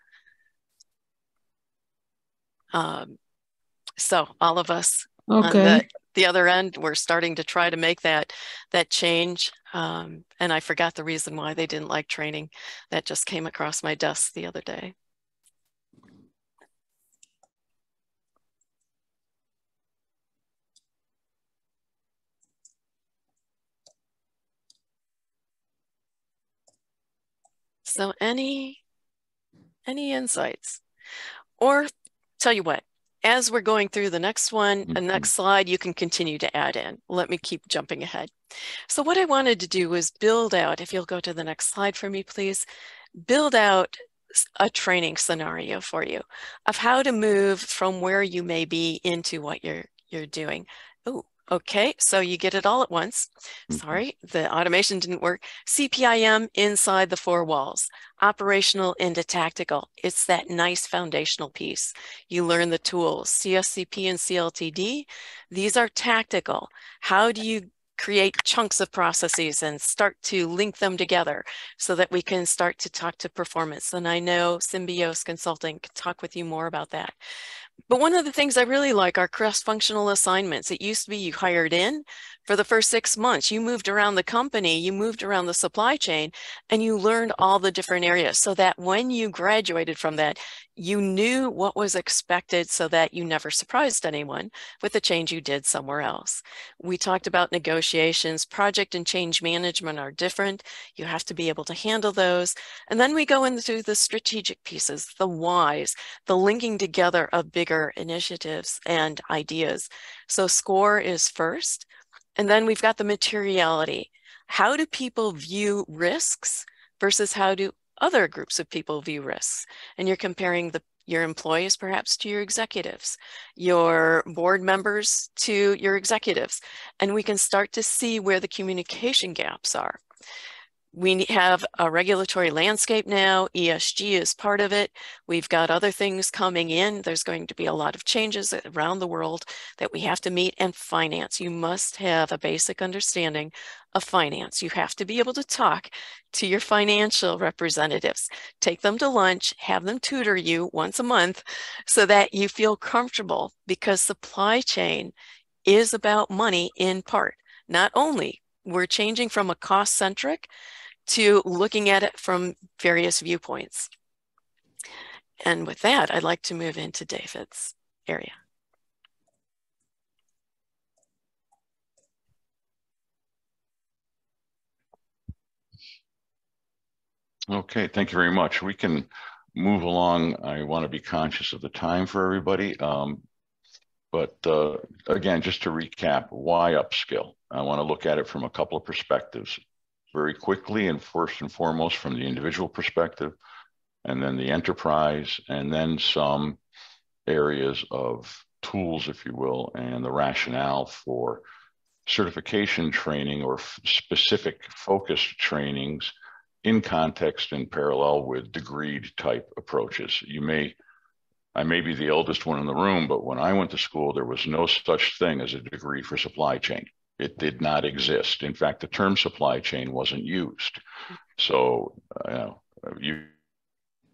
A: So all of us on the other end, we're starting to try to make that change. And I forgot the reason why they didn't like training. That just came across my desk the other day. So any insights? Or tell you what, as we're going through the next one, the next slide, you can continue to add in. Let me keep jumping ahead. So what I wanted to do was build out, if you'll go to the next slide for me, please, build out a training scenario for you of how to move from where you may be into what you're doing. Oh, okay, so you get it all at once. Sorry, the automation didn't work. CPIM inside the 4 walls, operational into tactical. It's that nice foundational piece. You learn the tools, CSCP and CLTD. These are tactical. How do you create chunks of processes and start to link them together so that we can start to talk to performance? And I know Symbios-Consulting can talk with you more about that. But one of the things I really like are cross-functional assignments. It used to be you hired in for the first 6 months, you moved around the company, you moved around the supply chain, and you learned all the different areas so that when you graduated from that, you knew what was expected so that you never surprised anyone with the change you did somewhere else. We talked about negotiations. Project and change management are different. You have to be able to handle those. And then we go into the strategic pieces, the whys, the linking together of bigger initiatives and ideas. So SCORE is first. And then we've got the materiality. How do people view risks versus how do other groups of people view risks? And you're comparing your employees perhaps to your executives, your board members to your executives. And we can start to see where the communication gaps are. We have a regulatory landscape now. ESG is part of it. We've got other things coming in. There's going to be a lot of changes around the world that we have to meet. And finance, you must have a basic understanding of finance. You have to be able to talk to your financial representatives, take them to lunch, have them tutor you once a month so that you feel comfortable, because supply chain is about money in part. Not only we're changing from a cost-centric to looking at it from various viewpoints. And with that, I'd like to move into David's area.
C: Okay, thank you very much. We can move along. I want to be conscious of the time for everybody. But again, just to recap, why upskill? I want to look at it from a couple of perspectives. Very quickly, and first and foremost from the individual perspective, and then the enterprise, and then some areas of tools, if you will, and the rationale for certification training or specific focused trainings in context and parallel with degreed type approaches. I may be the eldest one in the room, but when I went to school, there was no such thing as a degree for supply chain. It did not exist. In fact, the term supply chain wasn't used. So, you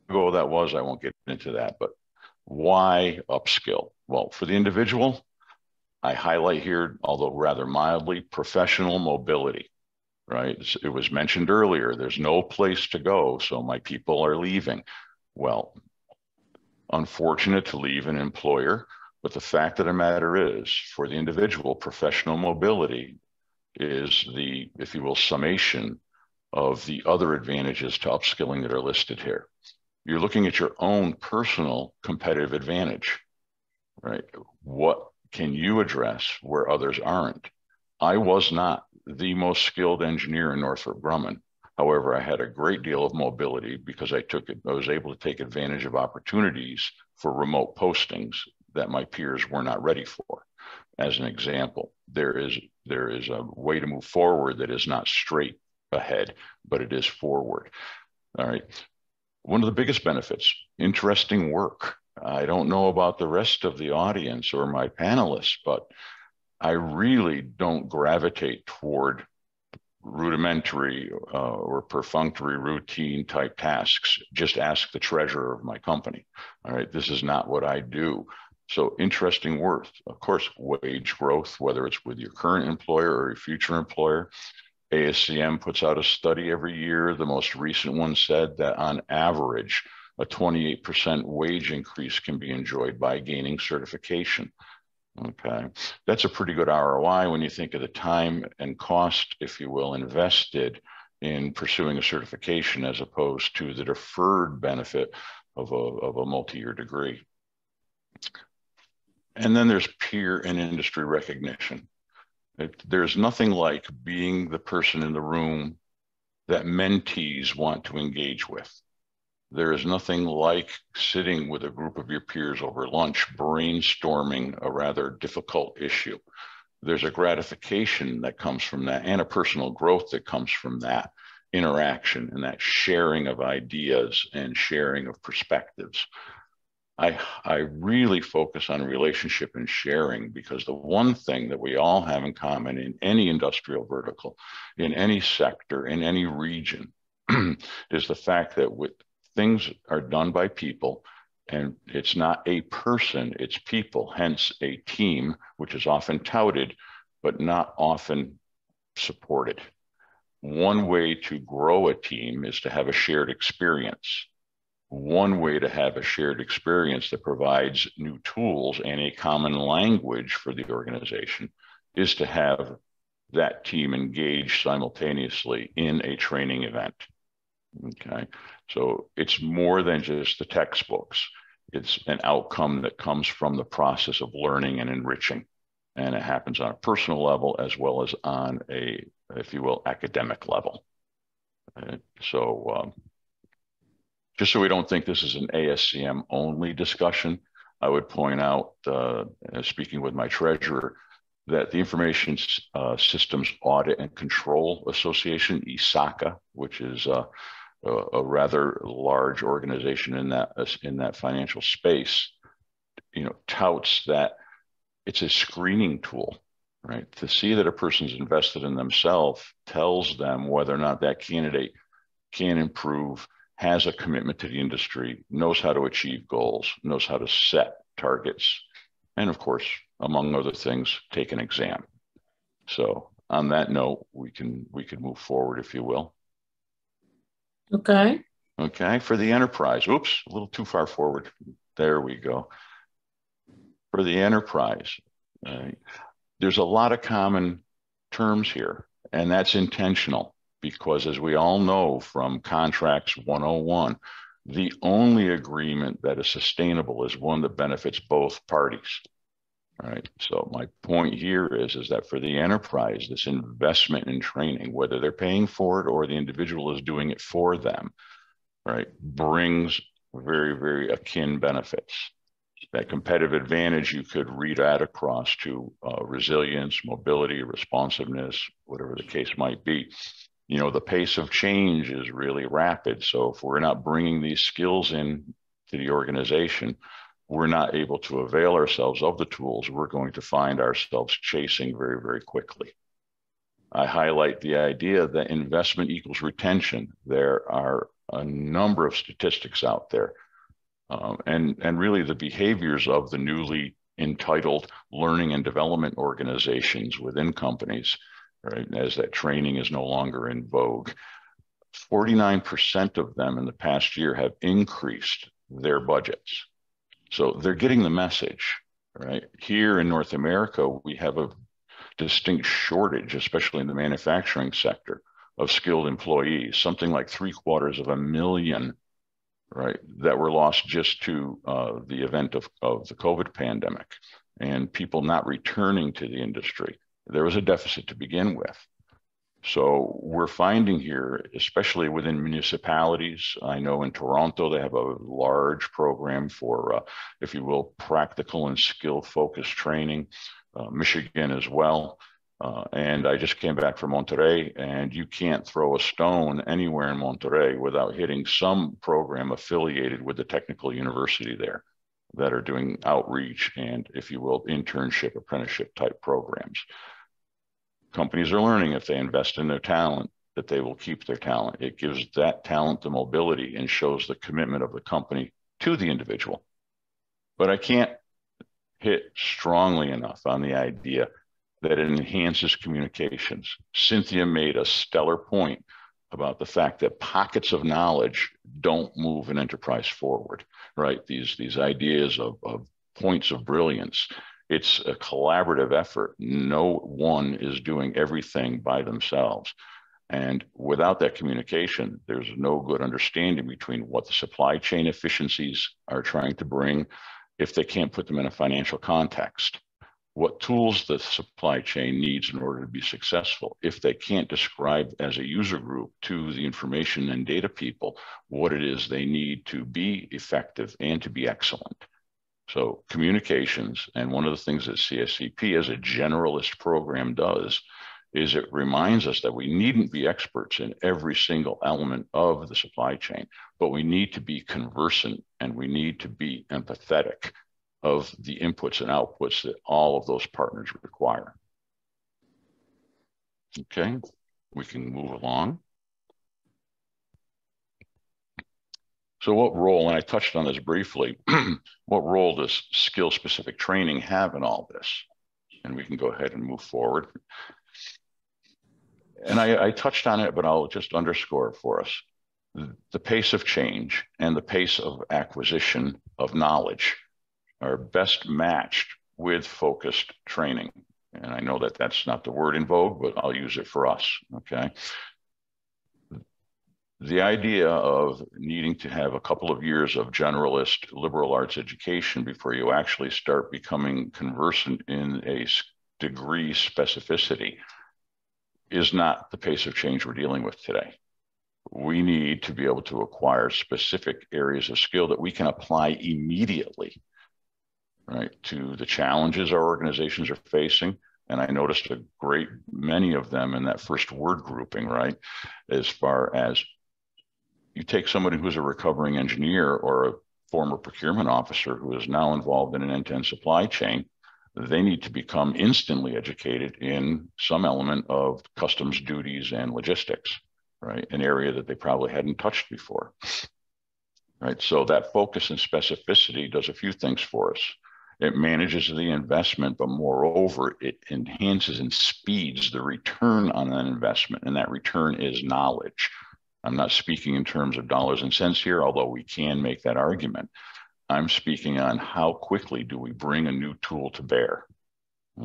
C: go that was, I won't get into that, but why upskill? Well, for the individual, I highlight here, although rather mildly, professional mobility, right? It was mentioned earlier, there's no place to go, so my people are leaving. Well, unfortunate to leave an employer, but the fact of the matter is, for the individual, professional mobility is the, if you will, summation of the other advantages to upskilling that are listed here. You're looking at your own personal competitive advantage, right? What can you address where others aren't? I was not the most skilled engineer in Northrop Grumman. However, I had a great deal of mobility because I was able to take advantage of opportunities for remote postings that my peers were not ready for. As an example, there is a way to move forward that is not straight ahead, but it is forward. All right. One of the biggest benefits, interesting work. I don't know about the rest of the audience or my panelists, but I really don't gravitate toward rudimentary or perfunctory routine type tasks. Just ask the treasurer of my company. All right, this is not what I do. So interesting work, of course, wage growth, whether it's with your current employer or your future employer. ASCM puts out a study every year. The most recent one said that on average, a 28% wage increase can be enjoyed by gaining certification. Okay, that's a pretty good ROI when you think of the time and cost, if you will, invested in pursuing a certification as opposed to the deferred benefit of a multi-year degree. And then there's peer and industry recognition. There's nothing like being the person in the room that mentees want to engage with. There is nothing like sitting with a group of your peers over lunch, brainstorming a rather difficult issue. There's a gratification that comes from that and a personal growth that comes from that interaction and that sharing of ideas and sharing of perspectives. I really focus on relationship and sharing because the one thing that we all have in common in any industrial vertical, in any sector, in any region, is the fact that things are done by people, and it's not a person, it's people, hence a team, which is often touted, but not often supported. One way to grow a team is to have a shared experience. One way to have a shared experience that provides new tools and a common language for the organization is to have that team engage simultaneously in a training event. Okay, so it's more than just the textbooks. It's an outcome that comes from the process of learning and enriching. And it happens on a personal level as well as on a, if you will, academic level. So just so we don't think this is an ASCM only discussion, I would point out, speaking with my treasurer, that the Information Systems Audit and Control Association, ISACA, which is a rather large organization in that financial space, touts that it's a screening tool, right? To see that a person's invested in themselves tells them whether or not that candidate can improve, has a commitment to the industry, knows how to achieve goals, knows how to set targets, and of course, among other things, take an exam. So on that note, we can move forward, if you will.
B: Okay.
C: Okay, for the enterprise, oops, a little too far forward. There we go. For the enterprise, there's a lot of common terms here, and that's intentional because as we all know from Contracts 101, the only agreement that is sustainable is one that benefits both parties. All right. So my point here is that for the enterprise, this investment in training, whether they're paying for it or the individual is doing it for them, right, brings very, very akin benefits. That competitive advantage you could read out across to resilience, mobility, responsiveness, whatever the case might be. You know, the pace of change is really rapid. So if we're not bringing these skills in to the organization, we're not able to avail ourselves of the tools. We're going to find ourselves chasing very, very quickly. I highlight the idea that investment equals retention. There are a number of statistics out there, and really the behaviors of the newly entitled learning and development organizations within companies, right, as that training is no longer in vogue. 49% of them in the past year have increased their budgets. So they're getting the message, right? Here in North America, we have a distinct shortage, especially in the manufacturing sector, of skilled employees, something like 750,000, right, that were lost just to the event of the COVID pandemic and people not returning to the industry. There was a deficit to begin with. So we're finding here, especially within municipalities, I know in Toronto, they have a large program for, if you will, practical and skill-focused training, Michigan as well. And I just came back from Monterey, and you can't throw a stone anywhere in Monterey without hitting some program affiliated with the technical university there that are doing outreach and, if you will, internship, apprenticeship type programs. Companies are learning if they invest in their talent, that they will keep their talent. It gives that talent the mobility and shows the commitment of the company to the individual. But I can't hit strongly enough on the idea that it enhances communications. Cynthia made a stellar point about the fact that pockets of knowledge don't move an enterprise forward, right? These ideas of points of brilliance. It's a collaborative effort. No one is doing everything by themselves. And without that communication, there's no good understanding between what the supply chain efficiencies are trying to bring if they can't put them in a financial context. What tools the supply chain needs in order to be successful if they can't describe as a user group to the information and data people what it is they need to be effective and to be excellent. So communications, and one of the things that CSCP as a generalist program does is it reminds us that we needn't be experts in every single element of the supply chain, but we need to be conversant and we need to be empathetic of the inputs and outputs that all of those partners require. Okay, we can move along. So what role, and I touched on this briefly, what role does skill-specific training have in all this? And we can go ahead and move forward. And I touched on it, but I'll just underscore it for us. The pace of change and the pace of acquisition of knowledge are best matched with focused training. And I know that that's not the word in vogue, but I'll use it for us, okay? The idea of needing to have a couple of years of generalist liberal arts education before you actually start becoming conversant in a degree specificity is not the pace of change we're dealing with today. We need to be able to acquire specific areas of skill that we can apply immediately, right, to the challenges our organizations are facing. And I noticed a great many of them in that first word grouping, right, as far as you take somebody who's a recovering engineer or a former procurement officer who is now involved in an end-to-end supply chain, they need to become instantly educated in some element of customs duties and logistics, right? An area that they probably hadn't touched before, right? So that focus and specificity does a few things for us. It manages the investment, but moreover, it enhances and speeds the return on that investment. And that return is knowledge. I'm not speaking in terms of dollars and cents here, although we can make that argument. I'm speaking on how quickly do we bring a new tool to bear,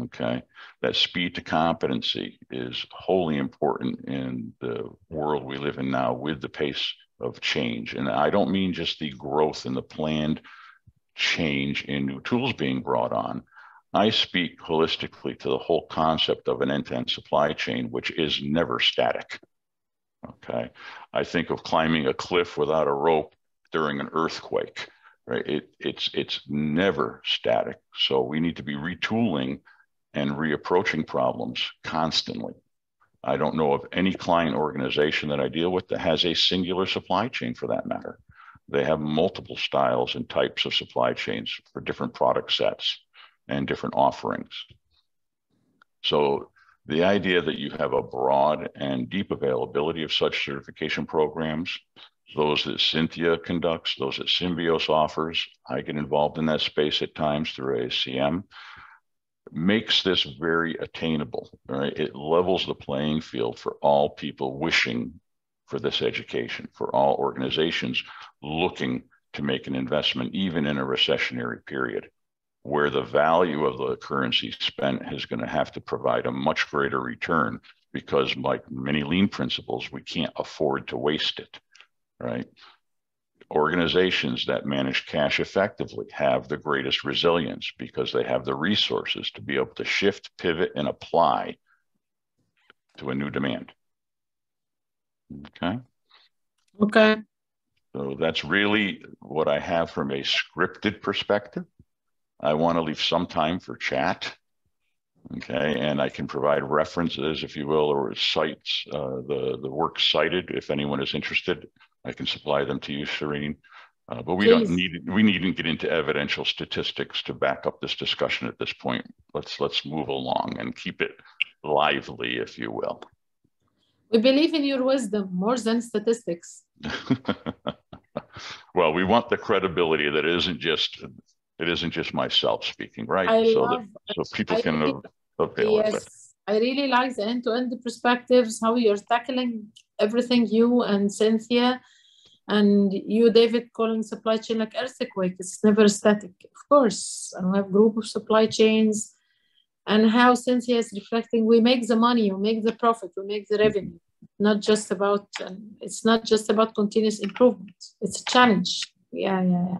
C: okay? That speed to competency is wholly important in the world we live in now with the pace of change. And I don't mean just the growth and the planned change in new tools being brought on. I speak holistically to the whole concept of an end-to-end supply chain, which is never static. Okay, I think of climbing a cliff without a rope during an earthquake, right? It's never static. So we need to be retooling and reapproaching problems constantly. I don't know of any client organization that I deal with that has a singular supply chain for that matter. They have multiple styles and types of supply chains for different product sets and different offerings. So the idea that you have a broad and deep availability of such certification programs, those that Cynthia conducts, those that Symbios offers, I get involved in that space at times through ASCM, makes this very attainable, right? It levels the playing field for all people wishing for this education, for all organizations looking to make an investment, even in a recessionary period, where the value of the currency spent is going to have to provide a much greater return because, like many lean principles, we can't afford to waste it, right? Organizations that manage cash effectively have the greatest resilience because they have the resources to be able to shift, pivot, and apply to a new demand. Okay.
B: Okay.
C: So that's really what I have from a scripted perspective. I want to leave some time for chat. Okay, and I can provide references, if you will, or sites, the work cited. If anyone is interested, I can supply them to you, Shireen. But we needn't get into evidential statistics to back up this discussion at this point. Let's move along and keep it lively, if you will.
B: We believe in your wisdom more than statistics.
C: Well, we want the credibility that it isn't just myself speaking, right? So people can avail of it.
B: I really like the end-to-end perspectives, how you're tackling everything, you and Cynthia, and you, David, calling supply chain like earthquake. It's never static, of course. And we have a group of supply chains, and how Cynthia is reflecting, we make the money, we make the profit, we make the revenue. Not just about, it's not just about continuous improvement. It's a challenge. Yeah.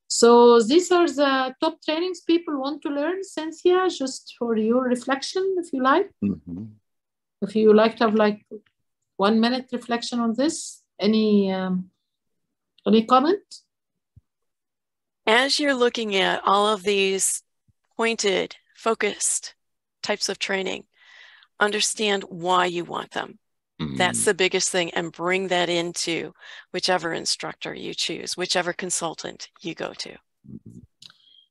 B: So these are the top trainings people want to learn, Cynthia, just for your reflection, if you like.
C: Mm-hmm.
B: If you like to have like 1 minute reflection on this, any comment?
A: As you're looking at all of these pointed, focused types of training, understand why you want them. That's the biggest thing, and bring that into whichever instructor you choose, whichever consultant you go to.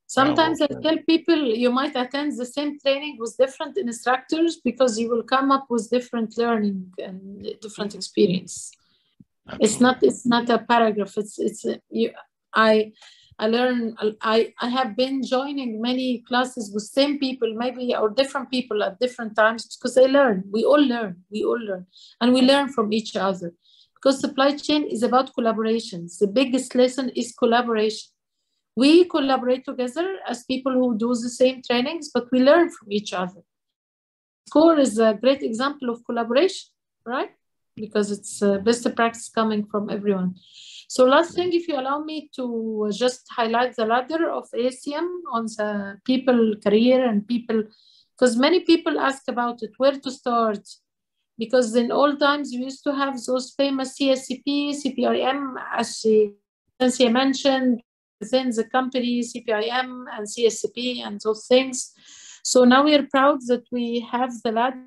B: Sometimes I tell people you might attend the same training with different instructors because you will come up with different learning and different experience. Absolutely. It's not a paragraph. I have been joining many classes with same people, maybe, or different people at different times, because they learn. We all learn, and we learn from each other. Because supply chain is about collaborations. The biggest lesson is collaboration. We collaborate together as people who do the same trainings, but we learn from each other. SCORE is a great example of collaboration, right? Because it's best practice coming from everyone. So last thing, if you allow me to just highlight the ladder of ASCM on the people career and people, because many people ask about it, where to start. Because in old times, we used to have those famous CSCP, CPRM, as Cynthia mentioned, within the company, CPIM and CSCP and those things. So now we are proud that we have the ladder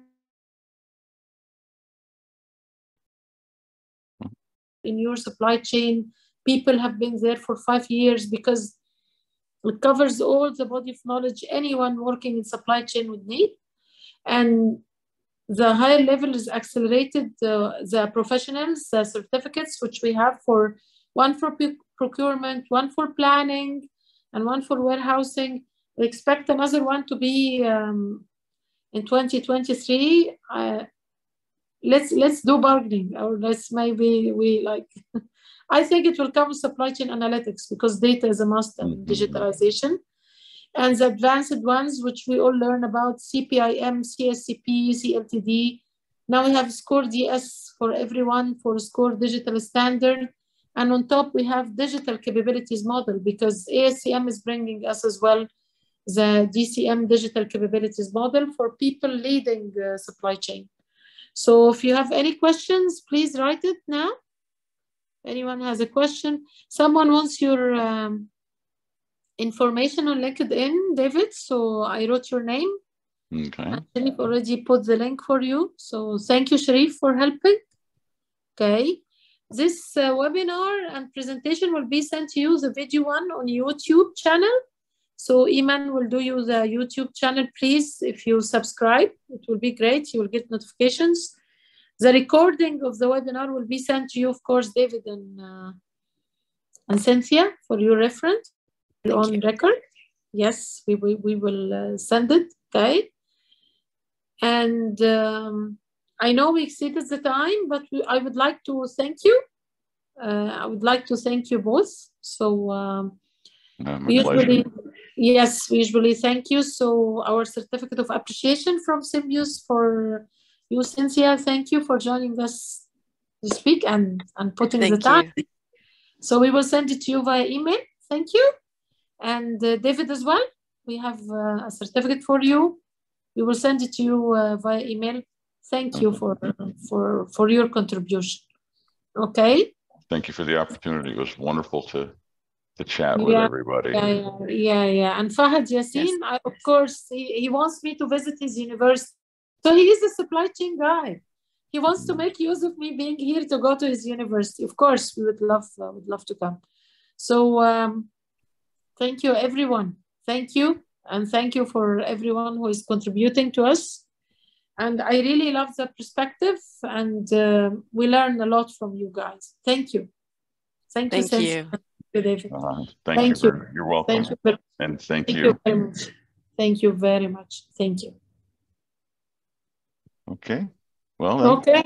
B: in your supply chain. People have been there for 5 years because it covers all the body of knowledge anyone working in supply chain would need. And the higher level is accelerated, the professionals, the certificates, which we have for one for procurement, one for planning, and one for warehousing. We expect another one to be in 2023. Let's do bargaining, or let's maybe we like. I think it will come with supply chain analytics because data is a must and digitalization. And the advanced ones, which we all learn about, CPIM, CSCP, CLTD. Now we have SCORE DS for everyone for SCORE digital standard. And on top, we have digital capabilities model because ASCM is bringing us as well the DCM digital capabilities model for people leading supply chain. So if you have any questions, please write it now. Anyone has a question? Someone wants your information on LinkedIn, David, so I wrote your name.
C: Okay.
B: Sharif already put the link for you. So thank you, Sharif, for helping. Okay. This webinar and presentation will be sent to you, the video one on YouTube channel. So Iman will do you the YouTube channel, please. If you subscribe, it will be great. You will get notifications. The recording of the webinar will be sent to you, of course, David and Cynthia, for your reference on record. Yes, we will send it. Okay. And I know we exceeded the time, but I would like to thank you. I would like to thank you both. So we usually thank you. So our certificate of appreciation from Symbios for you, Cynthia. Thank you for joining us this week and putting the time. So we will send it to you via email. Thank you. And David as well. We have a certificate for you. We will send it to you via email. Thank you for your contribution. Okay.
C: Thank you for the opportunity. It was wonderful to chat with everybody.
B: Yeah. And Fahad Yassin, of course, he wants me to visit his university. So he is a supply chain guy. He wants to make use of me being here to go to his university. Of course, we would love to come. So thank you, everyone. Thank you. And thank you for everyone who is contributing to us. And I really love the perspective, and we learn a lot from you guys. Thank you. Thank you. David.
C: Thank you. You're welcome. Thank you
B: very much. Thank you very much. Thank you.
C: Okay. Well,
B: okay.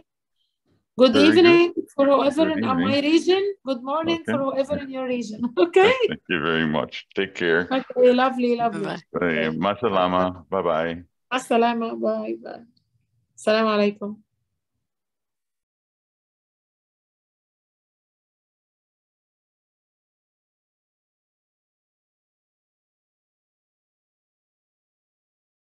B: Good evening for whoever in my region. Good morning for whoever in your region. Okay.
C: Thank you very much. Take care.
B: Okay. Lovely.
C: Masalama. Bye-bye.
B: Masalama. Bye. Assalamu alaikum.